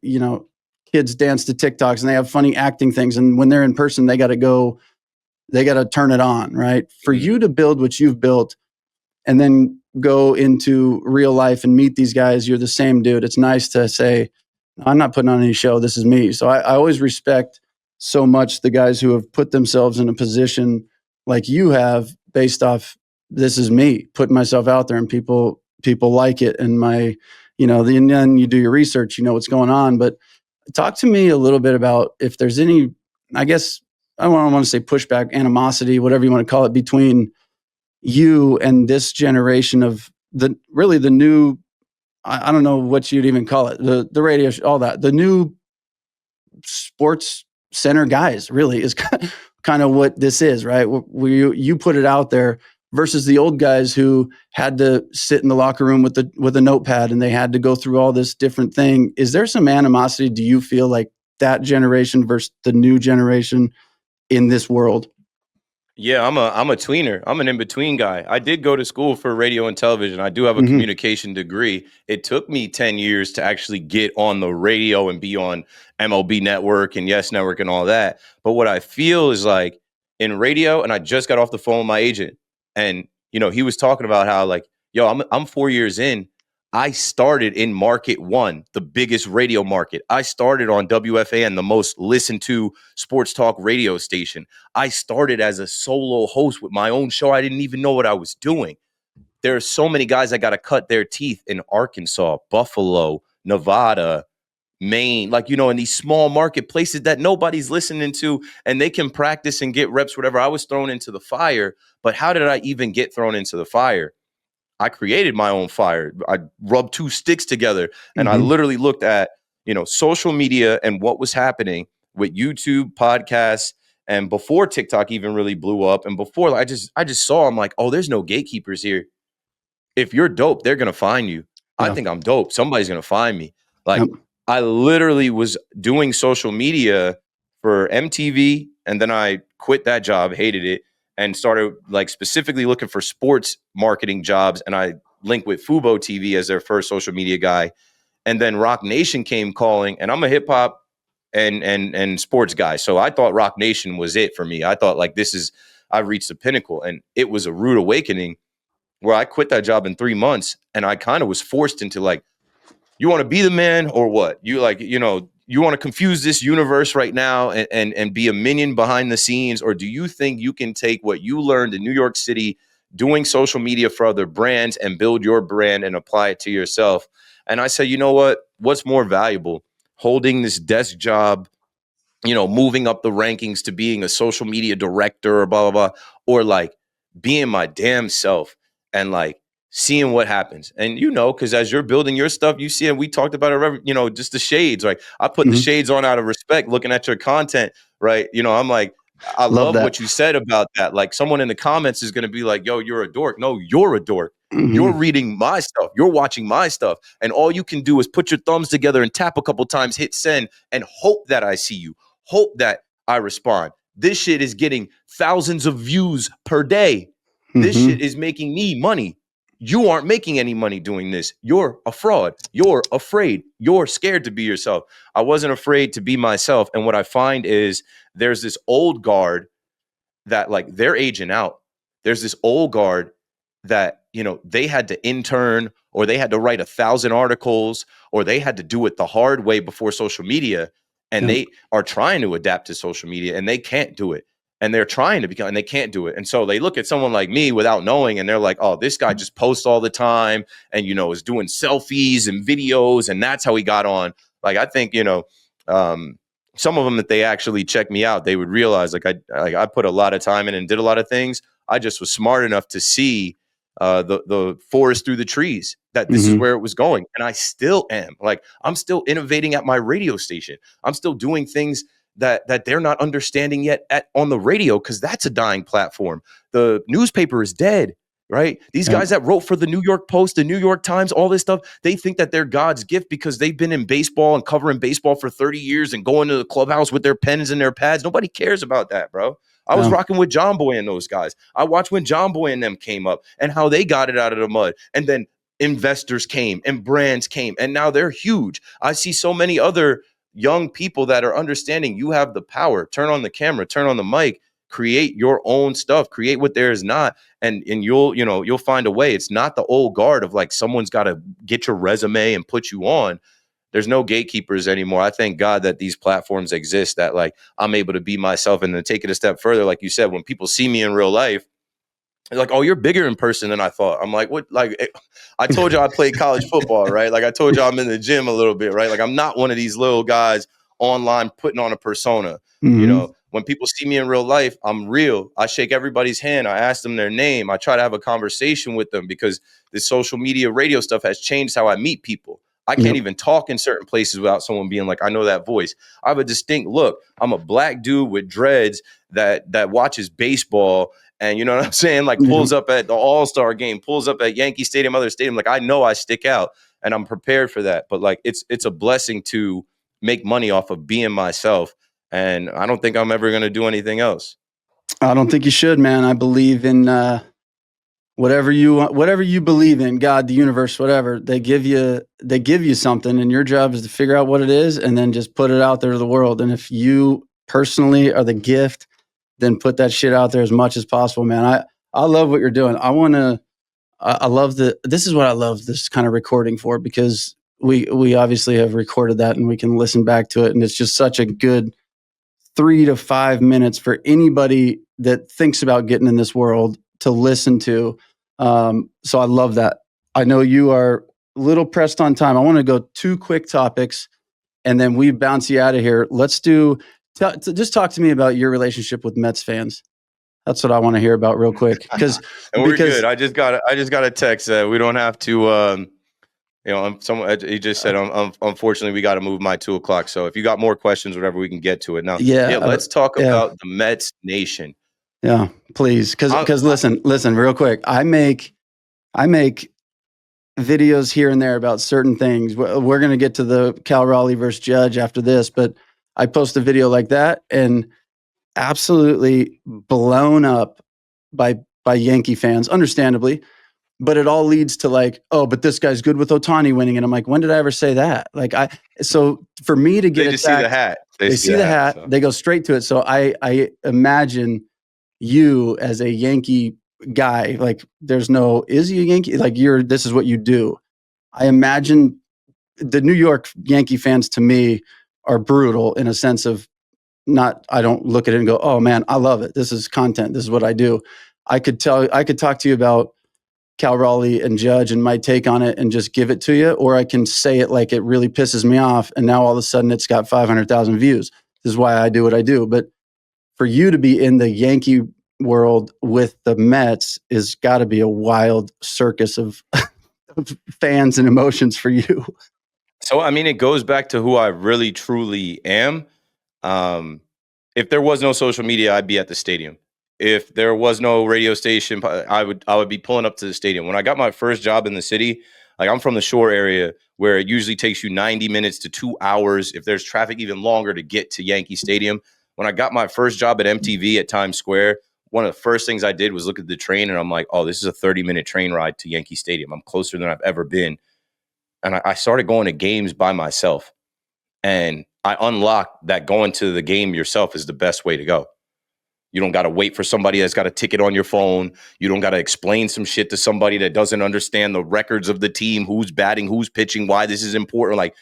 kids dance to TikToks and they have funny acting things. And when they're in person, they got to turn it on, right? For you to build what you've built and then go into real life and meet these guys, you're the same dude. It's nice to say, I'm not putting on any show. This is me. So I always respect so much the guys who have put themselves in a position like you have based off, this is me putting myself out there and people like it. And then you do your research, what's going on. But talk to me a little bit about if there's any, I guess, I don't want to say pushback, animosity, whatever you want to call it, between you and this generation of the new, I don't know what you'd even call it, the radio, all that, the new sports center guys really is kind of what this is, right? Where you put it out there versus the old guys who had to sit in the locker room with a notepad and they had to go through all this different thing. Is there some animosity? Do you feel like that generation versus the new generation in this world? Yeah, I'm a tweener. I'm an in-between guy. I did go to school for radio and television. I do have a communication degree. It took me 10 years to actually get on the radio and be on MLB Network and Yes Network and all that. But what I feel is like in radio, and I just got off the phone with my agent, and he was talking about how like, yo, I'm 4 years in. I started in Market 1, the biggest radio market. I started on WFAN, the most listened to sports talk radio station. I started as a solo host with my own show. I didn't even know what I was doing. There are so many guys that got to cut their teeth in Arkansas, Buffalo, Nevada, Maine, in these small marketplaces that nobody's listening to, and they can practice and get reps, whatever. I was thrown into the fire, but how did I even get thrown into the fire? I created my own fire. I rubbed two sticks together and I literally looked at, social media and what was happening with YouTube, podcasts, and before TikTok even really blew up. And before I just saw, I'm like, oh, there's no gatekeepers here. If you're dope, they're going to find you. I think I'm dope. Somebody's going to find me. Like, I literally was doing social media for MTV, and then I quit that job, hated it, and started like specifically looking for sports marketing jobs. And I linked with Fubo TV as their first social media guy. And then Rock Nation came calling, and I'm a hip hop and sports guy. So I thought Rock Nation was it for me. I thought like I've reached the pinnacle, and it was a rude awakening where I quit that job in 3 months, and I kind of was forced into like, you want to be the man or what? You like, you want to confuse this universe right now and be a minion behind the scenes? Or do you think you can take what you learned in New York City doing social media for other brands and build your brand and apply it to yourself? And I said, you know what? What's more valuable? Holding this desk job, moving up the rankings to being a social media director or blah, blah, blah, or like being my damn self and like seeing what happens. And, because as you're building your stuff, you see, and we talked about it, just the shades, like I put the shades on out of respect, looking at your content, right? I'm like, I love what you said about that. Like someone in the comments is going to be like, yo, you're a dork. No, you're a dork. You're reading my stuff. You're watching my stuff. And all you can do is put your thumbs together and tap a couple times, hit send, and hope that I see you. Hope that I respond. This shit is getting thousands of views per day. This shit is making me money. You aren't making any money doing this. You're a fraud. You're afraid. You're scared to be yourself. I wasn't afraid to be myself. And what I find is there's this old guard that like they're aging out. There's this old guard that, they had to intern or they had to write 1,000 articles or they had to do it the hard way before social media. And they are trying to adapt to social media and they can't do it. And they're trying to become, and they can't do it. And so they look at someone like me without knowing, and they're like, oh, this guy just posts all the time and, is doing selfies and videos. And that's how he got on. Like, I think, some of them, that they actually check me out, they would realize like I put a lot of time in and did a lot of things. I just was smart enough to see the forest through the trees, that this is where it was going. And I still am. Like, I'm still innovating at my radio station. I'm still doing things that they're not understanding yet on the radio, because that's a dying platform. The newspaper is dead, right? These guys that wrote for the New York Post, the New York Times, all this stuff, they think that they're God's gift because they've been in baseball and covering baseball for 30 years and going to the clubhouse with their pens and their pads. Nobody cares about that, bro. I was rocking with John Boy and those guys. I watched when John Boy and them came up and how they got it out of the mud. And then investors came and brands came, and now they're huge. I see so many other young people that are understanding you have the power. Turn on the camera, turn on the mic, create your own stuff, create what there is not. And you'll find a way. It's not the old guard of like, someone's got to get your resume and put you on. There's no gatekeepers anymore. I thank God that these platforms exist, that like I'm able to be myself. And then take it a step further. Like you said, when people see me in real life, they're like, oh, you're bigger in person than I thought. I'm like, what? Like, I told you I played college football, right? Like I told you I'm in the gym a little bit, right? Like I'm not one of these little guys online putting on a persona. When people see me in real life, I'm real. I shake everybody's hand. I ask them their name. I try to have a conversation with them, because this social media radio stuff has changed how I meet people. I can't even talk in certain places without someone being like, I know that voice. I have a distinct look. I'm a black dude with dreads that watches baseball. And you know what I'm saying? Like pulls up at the All-Star game, pulls up at Yankee Stadium, other stadium. Like I know I stick out and I'm prepared for that. But like it's a blessing to make money off of being myself. And I don't think I'm ever going to do anything else. I don't think you should, man. I believe in whatever you believe in, God, the universe, whatever. They give you something, and your job is to figure out what it is and then just put it out there to the world. And if you personally are the gift, then put that shit out there as much as possible, man. I love what you're doing. This is what I love this kind of recording for, because we obviously have recorded that and we can listen back to it. And it's just such a good 3 to 5 minutes for anybody that thinks about getting in this world to listen to. So I love that. I know you are a little pressed on time. I want to go 2 quick topics and then we bounce you out of here. Let's just talk to me about your relationship with Mets fans. That's what I want to hear about real quick. And we're good. I just got a text that we don't have to. He just said, unfortunately, we got to move my 2:00. So if you got more questions, whatever, we can get to it now. Yeah, let's talk about the Mets Nation. Yeah, please, because listen, real quick. I make videos here and there about certain things. We're going to get to the Cal Raleigh versus Judge after this, but I post a video like that and absolutely blown up by Yankee fans, understandably. But it all leads to like, oh, but this guy's good with OHTANI winning. And I'm like, when did I ever say that? Like, so for me to get they just see the hat. They see the hat. So. They go straight to it. So I imagine you as a Yankee guy, like is he a Yankee? Like this is what you do. I imagine the New York Yankee fans to me are brutal in a sense of I don't look at it and go, oh man, I love it. This is content. This is what I do. I could talk to you about Cal Raleigh and Judge and my take on it and just give it to you, or I can say it like it really pisses me off and now all of a sudden it's got 500,000 views. This is why I do what I do. But for you to be in the Yankee world with the Mets is got to be a wild circus of fans and emotions for you. So, I mean, it goes back to who I really truly am. If there was no social media, I'd be at the stadium. If there was no radio station, I would be pulling up to the stadium. When I got my first job in the city, like I'm from the shore area where it usually takes you 90 minutes to 2 hours. If there's traffic, even longer to get to Yankee Stadium. When I got my first job at MTV at Times Square, one of the first things I did was look at the train and I'm like, oh, this is a 30-minute train ride to Yankee Stadium. I'm closer than I've ever been. And I started going to games by myself. And I unlocked that going to the game yourself is the best way to go. You don't got to wait for somebody that's got a ticket on your phone. You don't got to explain some shit to somebody that doesn't understand the records of the team, who's batting, who's pitching, why this is important. Like,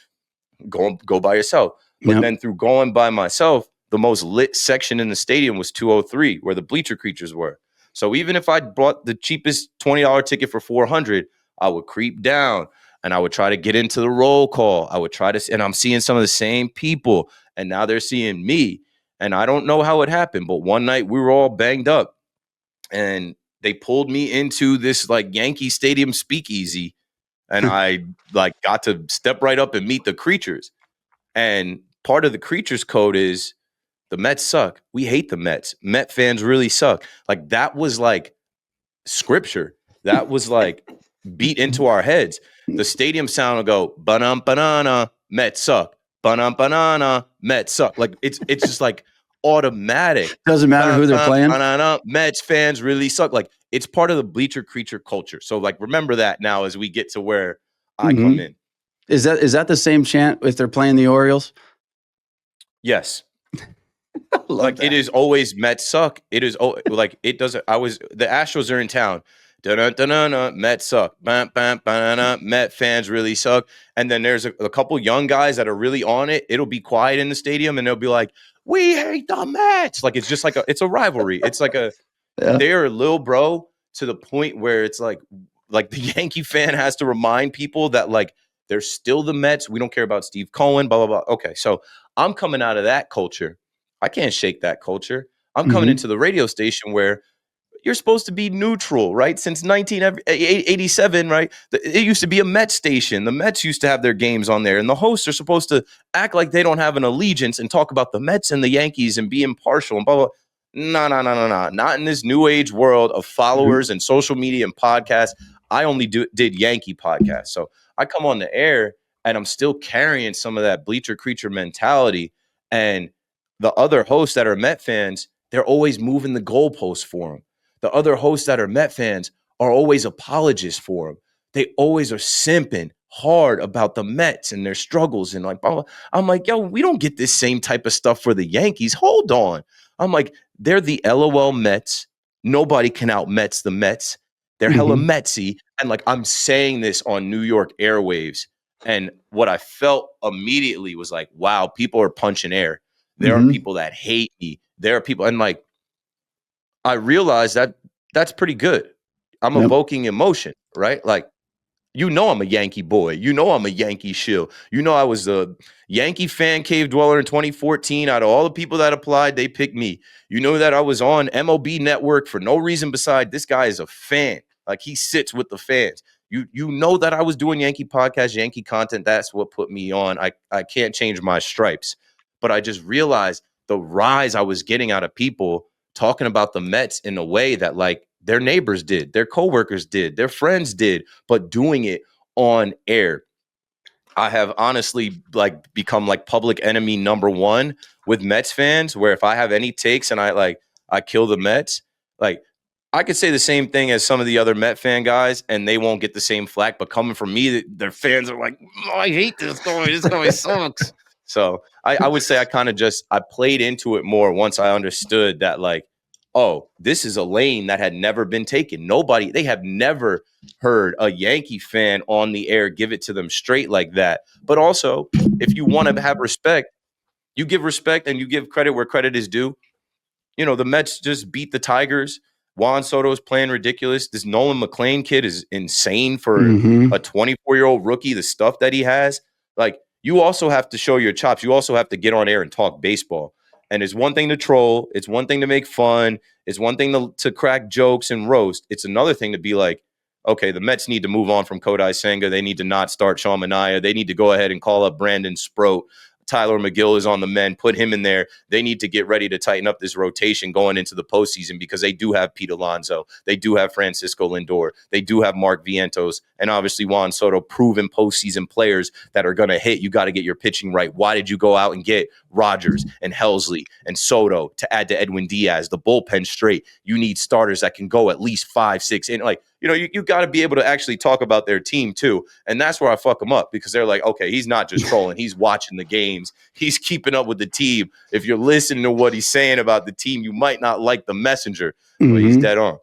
go by yourself. But then through going by myself, the most lit section in the stadium was 203, where the bleacher creatures were. So even if I bought the cheapest $20 ticket for $400, I would creep down and I would try to get into the roll call. I would try to, and I'm seeing some of the same people, and now they're seeing me. And I don't know how it happened, but one night we were all banged up and they pulled me into this like Yankee Stadium speakeasy. And I like got to step right up and meet the creatures. And part of the creatures code is the Mets suck. We hate the Mets. Met fans really suck. Like that was like scripture. That was like beat into our heads. The stadium sound will go, banana, banana, Mets suck. Banana, banana, Mets suck. Like it's just like automatic. Doesn't matter who they're playing. Banana, Mets fans really suck. Like it's part of the bleacher creature culture. So like remember that now as we get to where I come in. Is that the same chant if they're playing the Orioles? Yes. Like that. It is always Mets suck. It is like it doesn't. The Astros are in town. Da-da-da-da-da, Mets suck. Met fans really suck. And then there's a couple young guys that are really on it. It'll be quiet in the stadium and they'll be like, we hate the Mets. Like it's just like it's a rivalry. It's like they're a little bro to the point where it's like the Yankee fan has to remind people that like they're still the Mets. We don't care about Steve Cohen, blah, blah, blah. Okay, so I'm coming out of that culture. I can't shake that culture. I'm coming into the radio station where you're supposed to be neutral, right? Since 1987, right? It used to be a Mets station. The Mets used to have their games on there, and the hosts are supposed to act like they don't have an allegiance and talk about the Mets and the Yankees and be impartial and blah, blah. No. Not in this new age world of followers and social media and podcasts. I only did Yankee podcasts. So I come on the air and I'm still carrying some of that bleacher creature mentality. And the other hosts that are Met fans, they're always moving the goalposts for them. The other hosts that are Met fans are always apologists for them. They always are simping hard about the Mets and their struggles and like, blah, blah. I'm like, yo, we don't get this same type of stuff for the Yankees. Hold on. I'm like, they're the LOL Mets. Nobody can out Mets the Mets. They're hella Metsy. And like, I'm saying this on New York airwaves. And what I felt immediately was like, wow, people are punching air. There are people that hate me. There are people, and like, I realized that that's pretty good. I'm evoking emotion, right? Like, You know I'm a Yankee boy. You know I'm a Yankee shill. You know I was a Yankee fan cave dweller in 2014. Out of all the people that applied, they picked me. You know that I was on MLB Network for no reason beside this guy is a fan. Like, he sits with the fans. You know that I was doing Yankee podcast, Yankee content. That's what put me on. I can't change my stripes. But I just realized the rise I was getting out of people talking about the Mets in a way that, like, their neighbors did, their coworkers did, their friends did, but doing it on air. I have honestly, like, become like public enemy number one with Mets fans, where if I have any takes and I kill the Mets, like, I could say the same thing as some of the other Met fan guys and they won't get the same flack, but coming from me, their fans are like, oh, I hate this guy. This guy sucks. So I would say I played into it more once I understood that, like, oh, this is a lane that had never been taken. They have never heard a Yankee fan on the air give it to them straight like that. But also, if you want to have respect, you give respect and you give credit where credit is due. You know, the Mets just beat the Tigers. Juan Soto is playing ridiculous. This Nolan McLean kid is insane for a 24-year-old rookie, the stuff that he has. Like, you also have to show your chops. You also have to get on air and talk baseball. And it's one thing to troll. It's one thing to make fun. It's one thing to crack jokes and roast. It's another thing to be like, okay, the Mets need to move on from Kodai Senga. They need to not start Sean Manaea. They need to go ahead and call up Brandon Sproat. Tyler McGill is on the men. Put him in there. They need to get ready to tighten up this rotation going into the postseason, because they do have Pete Alonso. They do have Francisco Lindor. They do have Mark Vientos. And obviously Juan Soto, proven postseason players that are going to hit. You got to get your pitching right. Why did you go out and get Rogers and Helsley and Soto to add to Edwin Diaz? The bullpen straight. You need starters that can go at least 5, 6 in. Like, you know, you got to be able to actually talk about their team too. And that's where I fuck them up, because they're like, okay, he's not just trolling. He's watching the games. He's keeping up with the team. If you're listening to what he's saying about the team, you might not like the messenger, but he's dead on.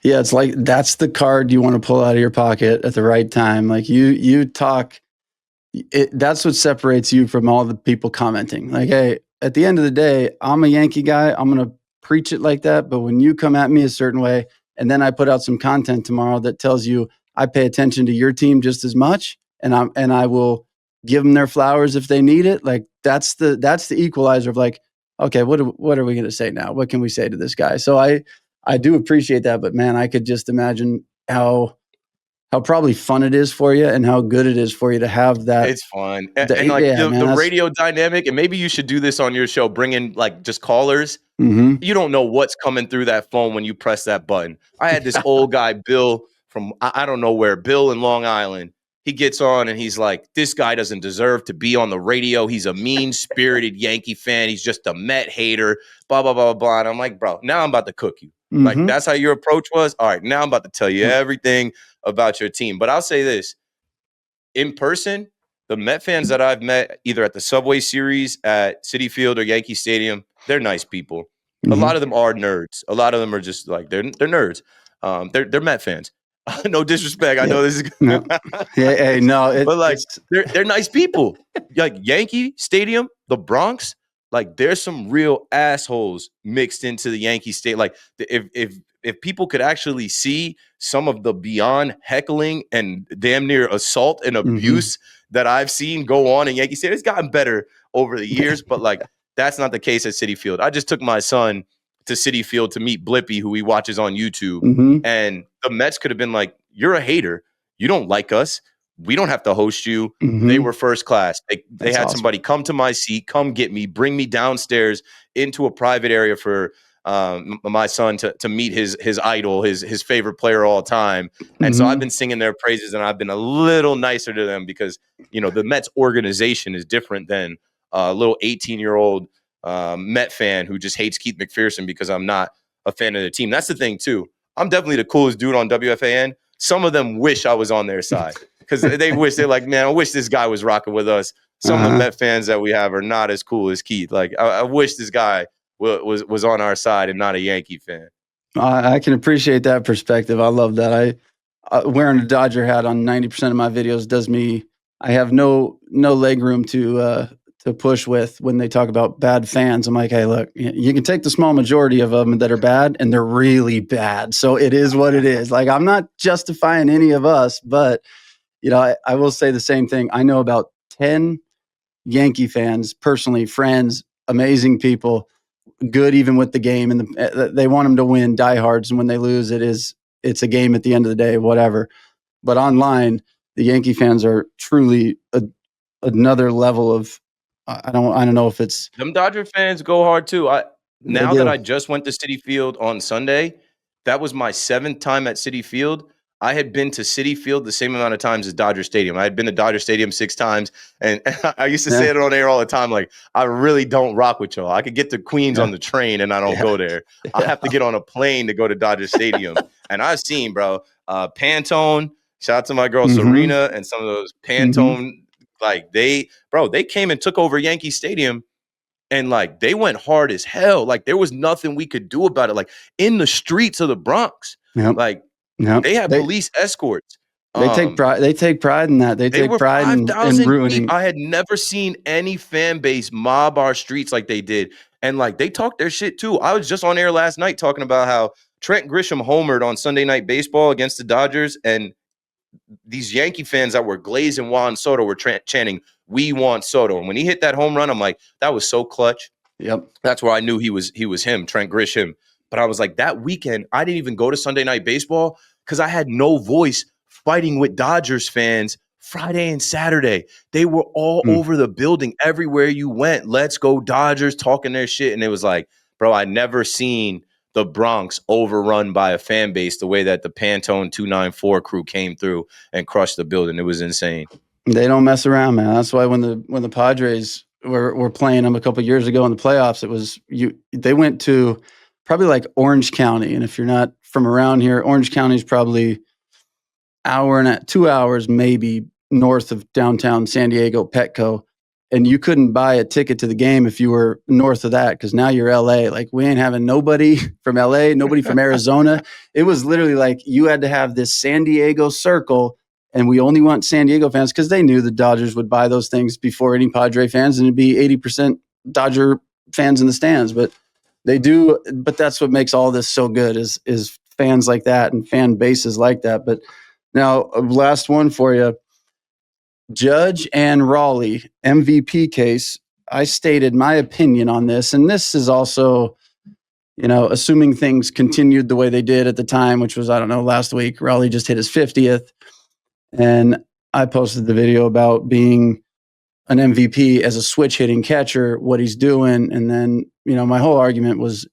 Yeah, it's like that's the card you want to pull out of your pocket at the right time. Like, you talk, that's what separates you from all the people commenting. Like, hey, at the end of the day, I'm a Yankee guy. I'm going to preach it like that. But when you come at me a certain way, and then I put out some content tomorrow that tells you I pay attention to your team just as much, and I will give them their flowers if they need it. Like, that's the equalizer of, like, okay, what are we going to say now? What can we say to this guy? So I do appreciate that, but man, I could just imagine how probably fun it is for you and how good it is for you to have that. It's fun. The radio dynamic, and maybe you should do this on your show, bring in like just callers. You don't know what's coming through that phone when you press that button. I had this old guy, Bill, from I don't know where, Bill in Long Island. He gets on and he's like, this guy doesn't deserve to be on the radio. He's a mean-spirited Yankee fan. He's just a Met hater, blah, blah, blah, blah. And I'm like, bro, now I'm about to cook you. Like, that's how your approach was? All right, now I'm about to tell you everything about your team. But I'll say this. In person, the Met fans that I've met either at the Subway Series, at Citi Field, or Yankee Stadium, they're nice people. A lot of them are nerds. A lot of them are just like, they're nerds. They're Met fans. No disrespect. I know this is no. Hey, no, but like they're nice people. Like Yankee Stadium, the Bronx, like there's some real assholes mixed into the Yankee State. Like if people could actually see some of the beyond heckling and damn near assault and abuse that I've seen go on in Yankee Stadium, it's gotten better over the years, but like that's not the case at Citi Field. I just took my son to Citi Field to meet Blippy, who he watches on YouTube. And the Mets could have been like, you're a hater. You don't like us. We don't have to host you. They were first class. They had somebody come to my seat, come get me, bring me downstairs into a private area for my son to meet his idol, his favorite player of all time. And so I've been singing their praises, and I've been a little nicer to them because, you know, the Mets organization is different than a little 18-year-old Met fan who just hates Keith McPherson because I'm not a fan of the team. That's the thing too. I'm definitely the coolest dude on WFAN. Some of them wish I was on their side because they're like, man, I wish this guy was rocking with us. Some of the Met fans that we have are not as cool as Keith. Like, I wish this guy was on our side and not a Yankee fan. I can appreciate that perspective. I love that. Wearing a Dodger hat on 90% of my videos does me. I have no leg room to push with when they talk about bad fans. I'm like, hey, look, you can take the small majority of them that are bad, and they're really bad. So it is what it is. Like, I'm not justifying any of us, but I will say the same thing. I know about 10 Yankee fans, personally, friends, amazing people, good even with the game, and they want them to win, diehards, and when they lose, it's a game at the end of the day, whatever. But online, the Yankee fans are truly another level of. I don't know if it's them Dodger fans go hard too. Now that do. I just went to Citi Field on Sunday, that was my 7th time at Citi Field. I had been to Citi Field the same amount of times as Dodger Stadium. I had been to Dodger Stadium 6 times, and I used to say it on air all the time, like, I really don't rock with y'all. I could get to Queens on the train, and I don't go there. I have to get on a plane to go to Dodger Stadium. And I've seen, bro, Pantone, shout out to my girl Serena, and some of those Pantone, like, they came and took over Yankee Stadium. And like they went hard as hell. Like there was nothing we could do about it. Like in the streets of the Bronx, like they have police escorts. They take pride. They take pride in that. They take were pride in 5,000 ruining. deep. I had never seen any fan base mob our streets like they did, and like they talked their shit too. I was just on air last night talking about how Trent Grisham homered on Sunday Night Baseball against the Dodgers, and these Yankee fans that were glazing Juan Soto were chanting, "We want Soto." And when he hit that home run, I'm like, that was so clutch. Yep. That's where I knew he was him, Trent Grisham. But I was like, that weekend, I didn't even go to Sunday Night Baseball because I had no voice fighting with Dodgers fans Friday and Saturday. They were all over the building. Everywhere you went, let's go Dodgers, talking their shit. And it was like, bro, I never seen the Bronx overrun by a fan base the way that the Pantone 294 crew came through and crushed the building. It was insane. They don't mess around, man. That's why when the Padres were playing them a couple of years ago in the playoffs, they went to probably like Orange County. And if you're not from around here, Orange County is probably 2 hours maybe north of downtown San Diego, Petco. And you couldn't buy a ticket to the game if you were north of that, because now you're LA. Like, we ain't having nobody from LA, nobody from Arizona. It was literally like you had to have this San Diego circle, and we only want San Diego fans because they knew the Dodgers would buy those things before any Padre fans, and it'd be 80% Dodger fans in the stands. But they do. But that's what makes all this so good is fans like that and fan bases like that. But now, last one for you. Judge and Raleigh MVP case. I stated my opinion on this, and this is also, assuming things continued the way they did at the time, which was, I don't know, last week. Raleigh just hit his 50th, and I posted the video about being an MVP as a switch hitting catcher, what he's doing, and then my whole argument was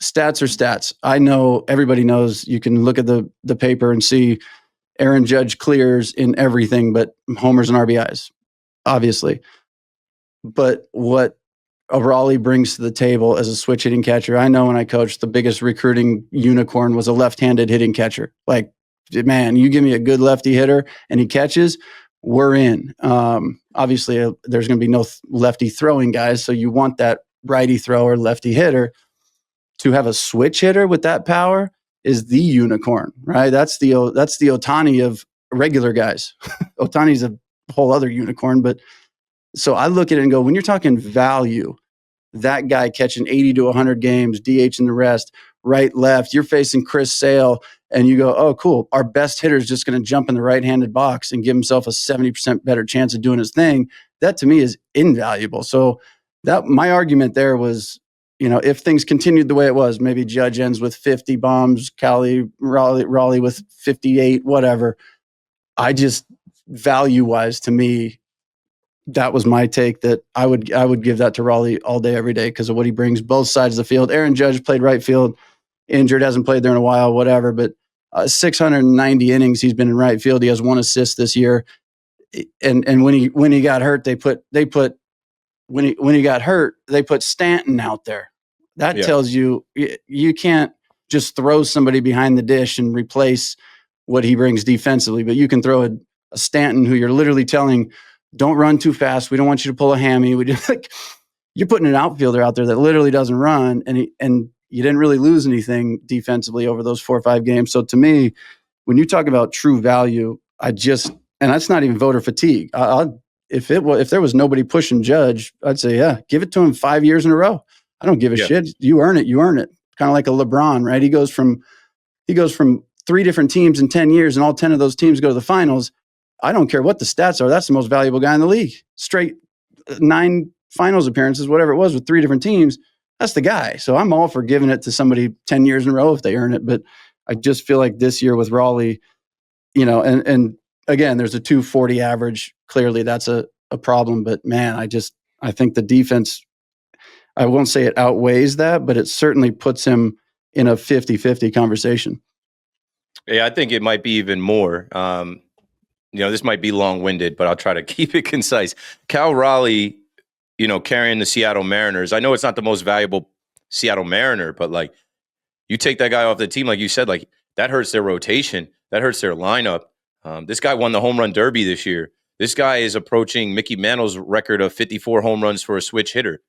stats are stats. I know everybody knows. You can look at the paper and see Aaron Judge clears in everything but homers and RBIs, obviously. But what a Raleigh brings to the table as a switch hitting catcher, I know when I coached, the biggest recruiting unicorn was a left-handed hitting catcher. Like, man, you give me a good lefty hitter and he catches, we're in. Obviously, there's going to be no lefty throwing guys, so you want that righty thrower, lefty hitter. To have a switch hitter with that power is the unicorn, right? That's the OHTANI of regular guys. OHTANI's a whole other unicorn. But so I look at it and go, when you're talking value, that guy catching 80 to 100 games, DH and the rest, right, left, you're facing Chris Sale, and you go, oh, cool. Our best hitter is just going to jump in the right-handed box and give himself a 70% better chance of doing his thing. That to me is invaluable. So my argument there was, if things continued the way it was, maybe Judge ends with 50 bombs, Raleigh with 58, whatever. I just, value-wise, to me, that was my take, that I would give that to Raleigh all day, every day, because of what he brings both sides of the field. Aaron Judge played right field, injured, hasn't played there in a while, whatever. But 690 innings he's been in right field. He has 1 assist this year. And when he got hurt, they put Stanton out there. That tells you can't just throw somebody behind the dish and replace what he brings defensively, but you can throw a Stanton who you're literally telling, don't run too fast. We don't want you to pull a hammy. You're putting an outfielder out there that literally doesn't run, and you didn't really lose anything defensively over those 4 or 5 games. So to me, when you talk about true value, and that's not even voter fatigue. If there was nobody pushing Judge, I'd say, yeah, give it to him 5 years in a row. I don't give a shit. You earn it. You earn it. Kind of like a LeBron, right? He goes from 3 different teams in 10 years, and all 10 of those teams go to the finals. I don't care what the stats are. That's the most valuable guy in the league. Straight 9 finals appearances, whatever it was, with 3 different teams. That's the guy. So I'm all for giving it to somebody 10 years in a row if they earn it. But I just feel like this year with Raleigh, and again, there's a 240 average. Clearly that's a problem. But man, I think the defense, I won't say it outweighs that, but it certainly puts him in a 50-50 conversation. Yeah, I think it might be even more. This might be long-winded, but I'll try to keep it concise. Cal Raleigh, carrying the Seattle Mariners. I know it's not the most valuable Seattle Mariner, but like, you take that guy off the team, like you said, like that hurts their rotation. That hurts their lineup. This guy won the home run derby this year. This guy is approaching Mickey Mantle's record of 54 home runs for a switch hitter.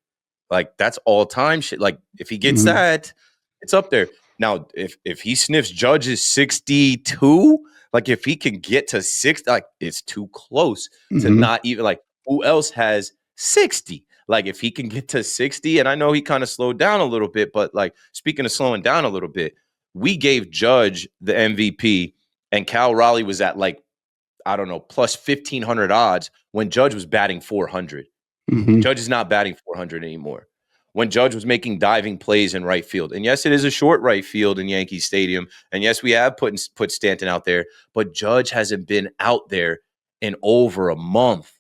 Like, that's all-time shit. Like, if he gets that, it's up there. Now, if he sniffs Judge's 62, like if he can get to 60, like it's too close to not even, like, who else has 60? Like, if he can get to 60, and I know he kind of slowed down a little bit, but like, speaking of slowing down a little bit, we gave Judge the MVP, and Cal Raleigh was at like, I don't know, plus 1,500 odds when Judge was batting 400. Judge is not batting 400 anymore. When Judge was making diving plays in right field, and yes, it is a short right field in Yankee Stadium, and yes, we have put Stanton out there, but Judge hasn't been out there in over a month.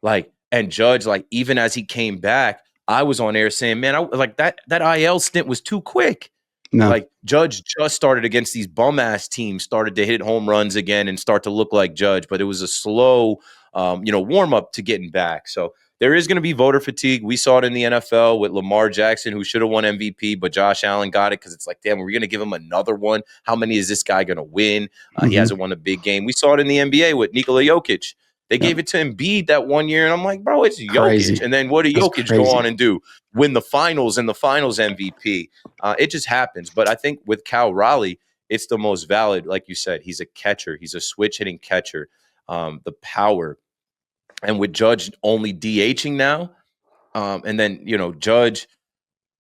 Like, and Judge, like, even as he came back, I was on air saying, man, that IL stint was too quick. No. Like, Judge just started against these bum-ass teams, started to hit home runs again and start to look like Judge, but it was a slow, warm-up to getting back. So there is going to be voter fatigue. We saw it in the NFL with Lamar Jackson, who should have won MVP, but Josh Allen got it because it's like, damn, we're going to give him another one. How many is this guy going to win? He hasn't won a big game. We saw it in the NBA with Nikola Jokic. They gave it to Embiid that one year, and I'm like, bro, it's Jokic. And then what did Jokic go on and do? Win the finals and the finals MVP. It just happens. But I think with Cal Raleigh, it's the most valid. Like you said, he's a catcher. He's a switch-hitting catcher. The power. And with Judge only DHing now, and then, Judge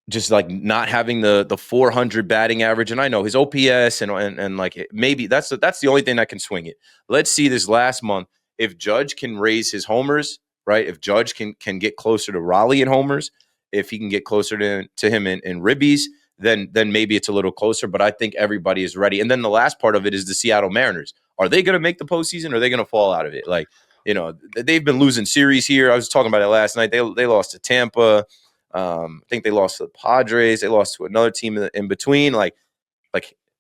just like not having the 400 batting average. And I know his OPS and like maybe that's the only thing that can swing it. Let's see this last month. If Judge can raise his homers, right? If Judge can get closer to Raleigh in homers, if he can get closer to him in ribbies, then maybe it's a little closer. But I think everybody is ready. And then the last part of it is the Seattle Mariners. Are they going to make the postseason or are they going to fall out of it? Like, they've been losing series here. I was talking about it last night. They lost to Tampa. I think they lost to the Padres. They lost to another team in between. Like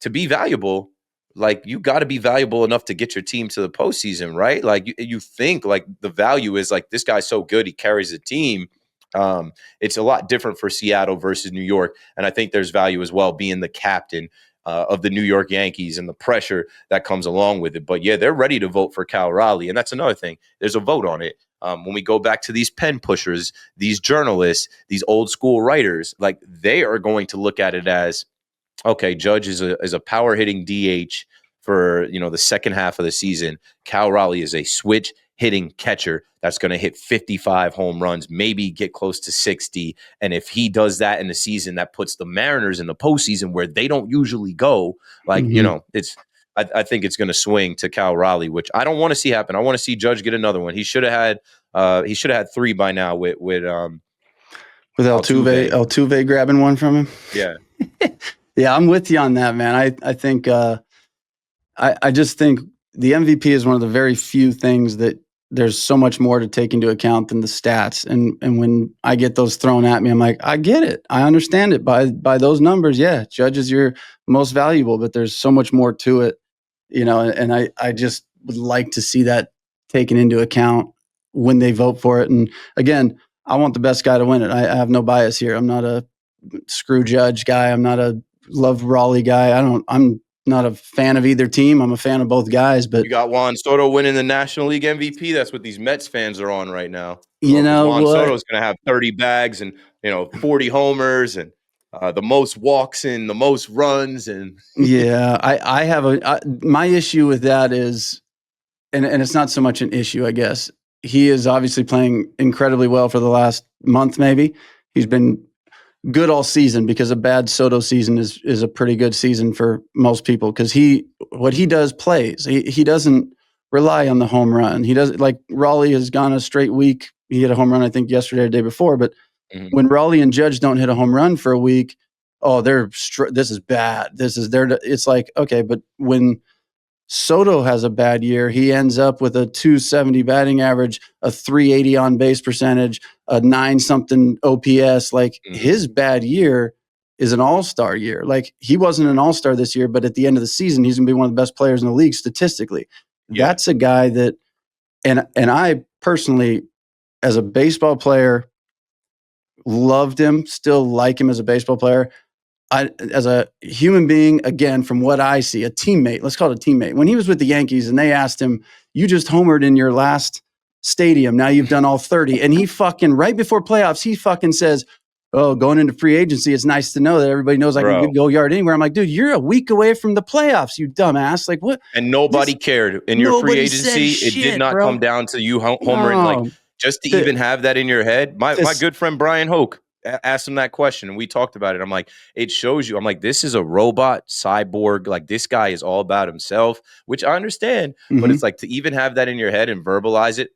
to be valuable, like you got to be valuable enough to get your team to the postseason, right? Like you think like the value is like this guy's so good he carries the team. It's a lot different for Seattle versus New York, and I think there's value as well being the captain of the New York Yankees and the pressure that comes along with it. But yeah, they're ready to vote for Cal Raleigh, and that's another thing. There's a vote on it. When we go back to these pen pushers, these journalists, these old school writers, like they are going to look at it as, okay, Judge is a power hitting DH for the second half of the season. Cal Raleigh is a switch hitting catcher that's going to hit 55 home runs, maybe get close to 60. And if he does that in the season, that puts the Mariners in the postseason where they don't usually go. Like it's. I think it's going to swing to Cal Raleigh, which I don't want to see happen. I want to see Judge get another one. He should have had 3 by now with Altuve grabbing one from him. Yeah. Yeah, I'm with you on that, man. I think I just think the MVP is one of the very few things that there's so much more to take into account than the stats. And when I get those thrown at me, I'm like, I get it. I understand it by those numbers. Yeah, Judge is your most valuable, but there's so much more to it, and I just would like to see that taken into account when they vote for it. And again, I want the best guy to win it. I have no bias here. I'm not a screw Judge guy. I'm not a love Raleigh guy. I'm not a fan of either team. I'm a fan of both guys. But you got Juan Soto winning the National League MVP. That's what these Mets fans are on right now. Juan Soto's going to have 30 bags and 40 homers and the most walks and the most runs. And yeah, I have my issue with that is, and it's not so much an issue, I guess. He is obviously playing incredibly well for the last month. Maybe he's been good all season, because a bad Soto season is a pretty good season for most people, because what he does plays. He doesn't rely on the home run. He doesn't, like Raleigh has gone a straight week. He hit a home run, I think, yesterday or the day before. But when Raleigh and Judge don't hit a home run for a week, this is bad. It's like, okay, but when Soto has a bad year, he ends up with a 270 batting average, a 380 on base percentage, a 9-something OPS. Like his bad year is an all-star year. Like he wasn't an all-star this year, but at the end of the season, he's going to be one of the best players in the league statistically. Yeah. That's a guy that, and I personally, as a baseball player, loved him, still like him as a baseball player. As a human being, again, from what I see, a teammate, let's call it a teammate. When he was with the Yankees and they asked him, you just homered in your last stadium. Now you've done all 30. And he fucking, right before playoffs, he fucking says, oh, going into free agency, it's nice to know that everybody knows I can go yard anywhere. I'm like, dude, you're a week away from the playoffs, you dumbass. Like what? And nobody cared in your free agency. It did not come down to you homering. Like just to even have that in your head. My good friend Brian Hoke asked him that question and we talked about it. I'm like, it shows you. I'm like, this is a robot cyborg. Like this guy is all about himself, which I understand. But it's like to even have that in your head and verbalize it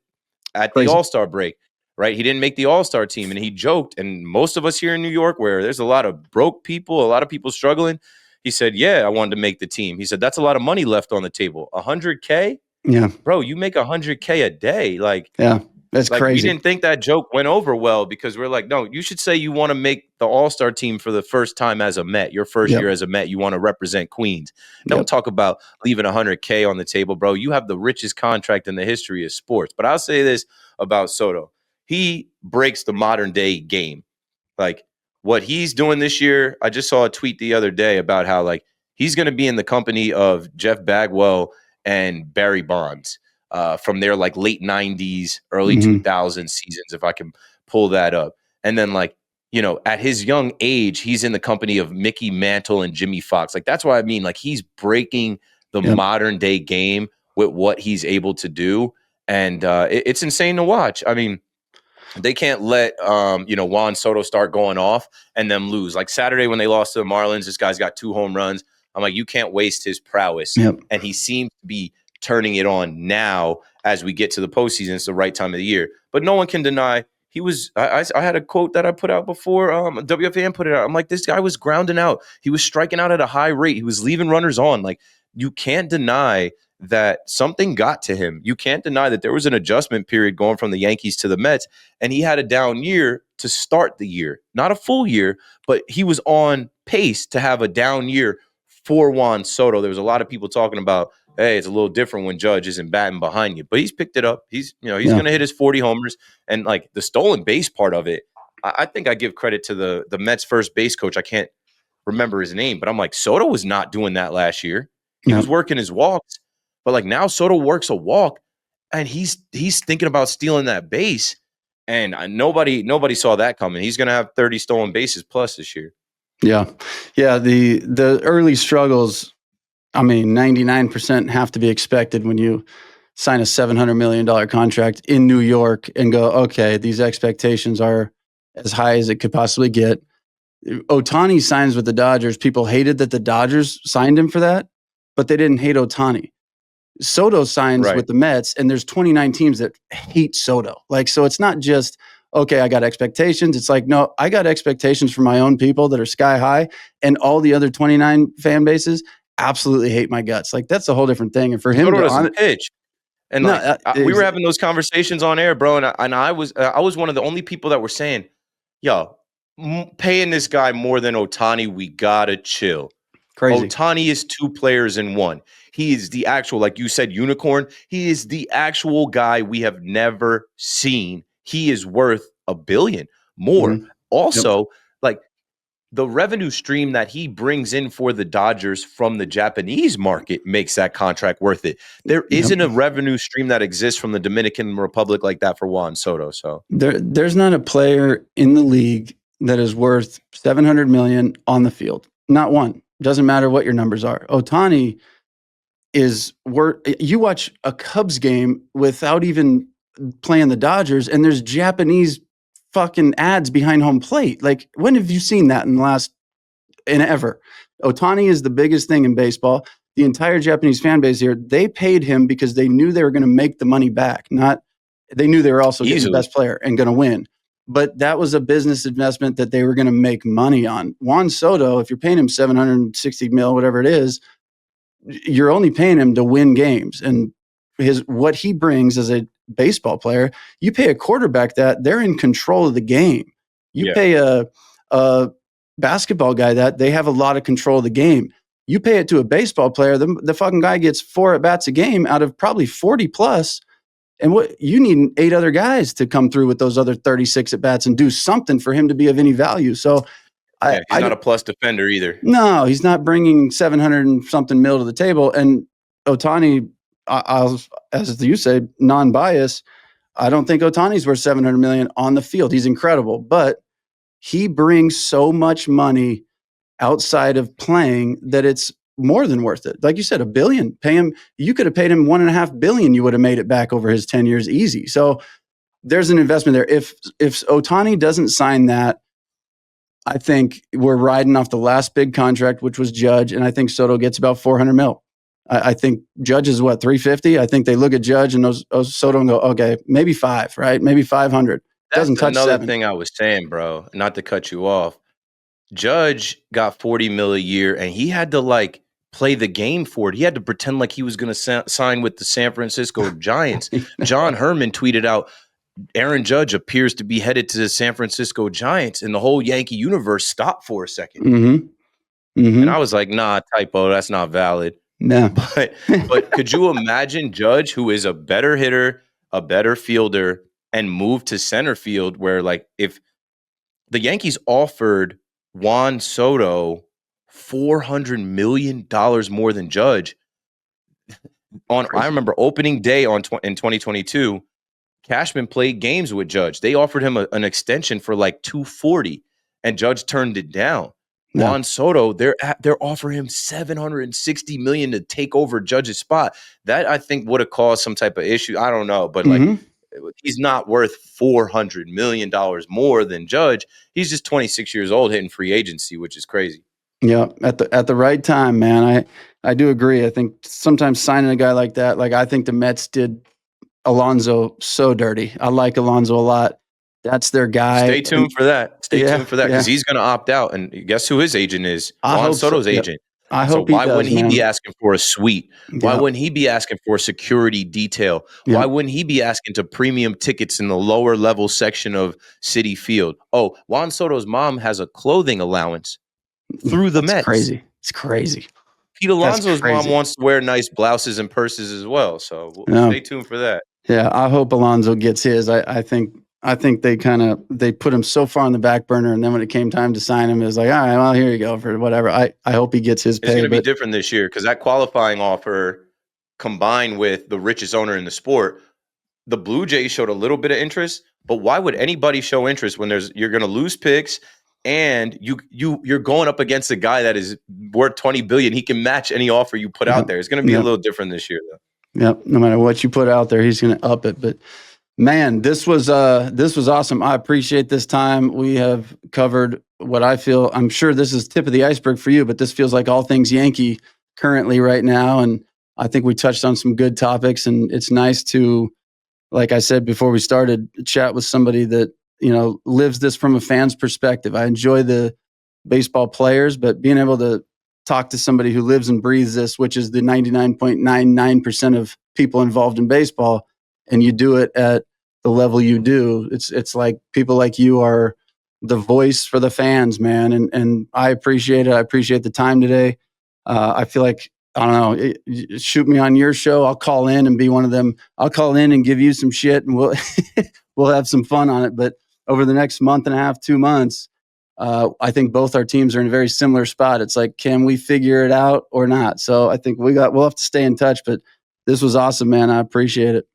at the All-Star break. Right. He didn't make the All-Star team and he joked. And most of us here in New York, where there's a lot of broke people, a lot of people struggling. He said, yeah, I wanted to make the team. He said, that's a lot of money left on the table. $100K. Yeah, bro, you make $100K a day. Like, yeah, that's like, crazy. We didn't think that joke went over well because we're like, no, you should say you want to make the All-Star team for the first time as a Met. Your first year as a Met, you want to represent Queens. Don't talk about leaving $100K on the table, bro. You have the richest contract in the history of sports. But I'll say this about Soto. He breaks the modern day game. Like what he's doing this year, I just saw a tweet the other day about how like he's going to be in the company of Jeff Bagwell and Barry Bonds from their like late 90s, early 2000s seasons, if I can pull that up. And then like, you know, at his young age, he's in the company of Mickey Mantle and Jimmy Fox. Like that's why I mean, like he's breaking the modern day game with what he's able to do. And it's insane to watch. I mean, they can't let Juan Soto start going off and them lose. Like Saturday when they lost to the Marlins, this guy's got 2 home runs. I'm like, you can't waste his prowess. And he seems to be turning it on now as we get to the postseason. It's the right time of the year. But no one can deny he was. I had a quote that I put out before. WFAN put it out. I'm like, this guy was grounding out. He was striking out at a high rate. He was leaving runners on. Like you can't deny that something got to him. You can't deny that there was an adjustment period going from the Yankees to the Mets, and he had a down year to start the year. Not a full year, but he was on pace to have a down year for Juan Soto. There was a lot of people talking about, hey, it's a little different when Judge isn't batting behind you, but he's picked it up. He's going to hit his 40 homers, and like the stolen base part of it, I think I give credit to the Mets first base coach. I can't remember his name, but I'm like, Soto was not doing that last year. He was working his walks. But like now Soto works a walk and he's thinking about stealing that base. And nobody saw that coming. He's going to have 30 stolen bases plus this year. Yeah. Yeah. The early struggles, I mean, 99% have to be expected when you sign a $700 million contract in New York and go, okay, these expectations are as high as it could possibly get. Ohtani signs with the Dodgers. People hated that the Dodgers signed him for that, but they didn't hate Ohtani. Soto signs with the Mets, and there's 29 teams that hate Soto. Like, so it's not just, okay, I got expectations. It's like, no, I got expectations for my own people that are sky high, and all the other 29 fan bases absolutely hate my guts. Like, that's a whole different thing. And for him Soto doesn't pitch. And we were having those conversations on air, bro, and I was one of the only people that were saying, yo, paying this guy more than Ohtani, we gotta chill. Crazy. Ohtani is 2 players in one. He is the actual, like you said, unicorn. He is the actual guy we have never seen. He is worth $1 billion more. Also, like the revenue stream that he brings in for the Dodgers from the Japanese market makes that contract worth it. There isn't a revenue stream that exists from the Dominican Republic like that for Juan Soto. So there's not a player in the league that is worth $700 million on the field. Not one. Doesn't matter what your numbers are. Ohtani is worth. You watch a Cubs game without even playing the Dodgers, and there's Japanese fucking ads behind home plate. Like, when have you seen that in ever? Ohtani is the biggest thing in baseball. the entire Japanese fan base here, they paid him because they knew they were going to make the money back. They knew they were also getting the best player and going to win. But that was a business investment that they were going to make money on. Juan Soto, if you're paying him $760 million, whatever it is, you're only paying him to win games. And what he brings as a baseball player, you pay a quarterback that they're in control of the game. You pay a basketball guy that they have a lot of control of the game. You pay it to a baseball player, the fucking guy gets 4 at-bats a game out of probably 40 plus. And what you need 8 other guys to come through with those other 36 at-bats and do something for him to be of any value. So he's not a plus defender either. No, he's not bringing 700 and something mil to the table. And Ohtani, as you say, non-bias, I don't think Ohtani's worth $700 million on the field. He's incredible, but he brings so much money outside of playing that it's more than worth it. Like you said, $1 billion. Pay him. You could have paid him $1.5 billion. You would have made it back over his 10 years easy. So there's an investment there. If Ohtani doesn't sign that, I think we're riding off the last big contract, which was Judge, and I think Soto gets about $400 million. I think Judge is what, 350? I think they look at Judge and those Soto and go, okay, maybe 5, right? Maybe 500. Doesn't touch another 7. thing I was saying, bro. Not to cut you off. Judge got $40 million a year, and he had to play the game for it. He had to pretend like he was going to sign with the San Francisco Giants. John Herman tweeted out, Aaron Judge appears to be headed to the San Francisco Giants, and the whole Yankee universe stopped for a second. And I was like, nah, typo, that's not valid. No. But could you imagine Judge, who is a better hitter, a better fielder, and moved to center field where, if the Yankees offered Juan Soto $400 million more than Judge, I remember opening day in 2022, Cashman played games with Judge. They offered him an extension for $240, and Judge turned it down. No. Juan Soto, they're offering him $760 million to take over Judge's spot. That I think would have caused some type of issue. I don't know, but he's not worth $400 million more than Judge. He's just 26 years old hitting free agency, which is crazy. Yeah, at the right time, man. I do agree. I think sometimes signing a guy like that, I think the Mets did Alonso so dirty. I like Alonso a lot. That's their guy. Stay tuned for that. Stay tuned for that because he's going to opt out. And guess who his agent is? Juan Soto's agent. I hope why wouldn't he be asking for a suite? Why wouldn't he be asking for a security detail? Why wouldn't he be asking to premium tickets in the lower level section of Citi Field? Oh, Juan Soto's mom has a clothing allowance through the Mets. Crazy. It's crazy. Pete Alonso's mom wants to wear nice blouses and purses as well. So stay tuned for that. Yeah, I hope Alonso gets his. I think they put him so far on the back burner, and then when it came time to sign him, it was like, all right, well, here you go for whatever. I hope he gets his pay. It's going to be different this year because that qualifying offer combined with the richest owner in the sport, the Blue Jays showed a little bit of interest, but why would anybody show interest when you're going to lose picks and you're going up against a guy that is worth $20 billion? He can match any offer you put out there. It's going to be a little different this year, though. Yep. No matter what you put out there, he's going to up it. But man, this was awesome. I appreciate this time. We have covered what I feel. I'm sure this is tip of the iceberg for you, but this feels like all things Yankee currently right now. And I think we touched on some good topics, and it's nice to, like I said before we started, chat with somebody that, lives this from a fan's perspective. I enjoy the baseball players, but being able to talk to somebody who lives and breathes this, which is the 99.99% of people involved in baseball, and you do it at the level you do. It's like people like you are the voice for the fans, man. And I appreciate it. I appreciate the time today. I feel like, I don't know, shoot me on your show. I'll call in and be one of them. I'll call in and give you some shit, and we'll have some fun on it. But over the next month and a half, 2 months, I think both our teams are in a very similar spot. It's like, can we figure it out or not? So I think we'll have to stay in touch, but this was awesome, man. I appreciate it.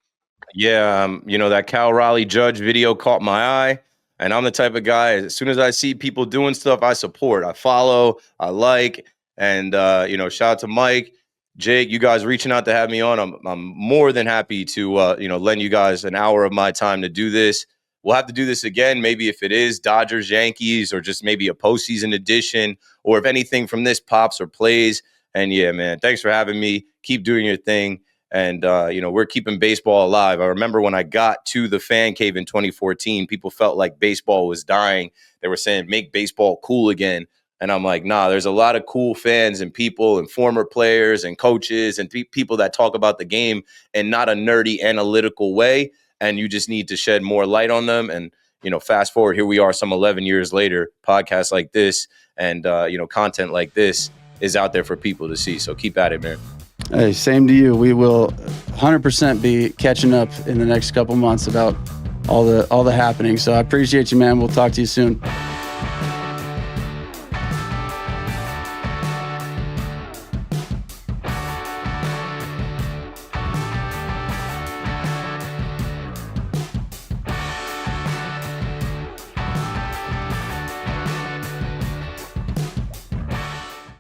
Yeah. That Cal Raleigh Judge video caught my eye, and I'm the type of guy, as soon as I see people doing stuff, I support, I follow, I like, and, shout out to Mike, Jake, you guys reaching out to have me on. I'm more than happy to, lend you guys an hour of my time to do this. We'll have to do this again, maybe if it is Dodgers, Yankees, or just maybe a postseason edition, or if anything from this pops or plays. And yeah, man, thanks for having me. Keep doing your thing. And, we're keeping baseball alive. I remember when I got to the fan cave in 2014, people felt like baseball was dying. They were saying, make baseball cool again. And I'm like, nah, there's a lot of cool fans and people and former players and coaches and people that talk about the game in not a nerdy analytical way. And you just need to shed more light on them. And, fast forward, here we are some 11 years later, podcasts like this and, content like this is out there for people to see. So keep at it, man. Hey, same to you. We will 100% be catching up in the next couple months about all the happenings. So I appreciate you, man. We'll talk to you soon.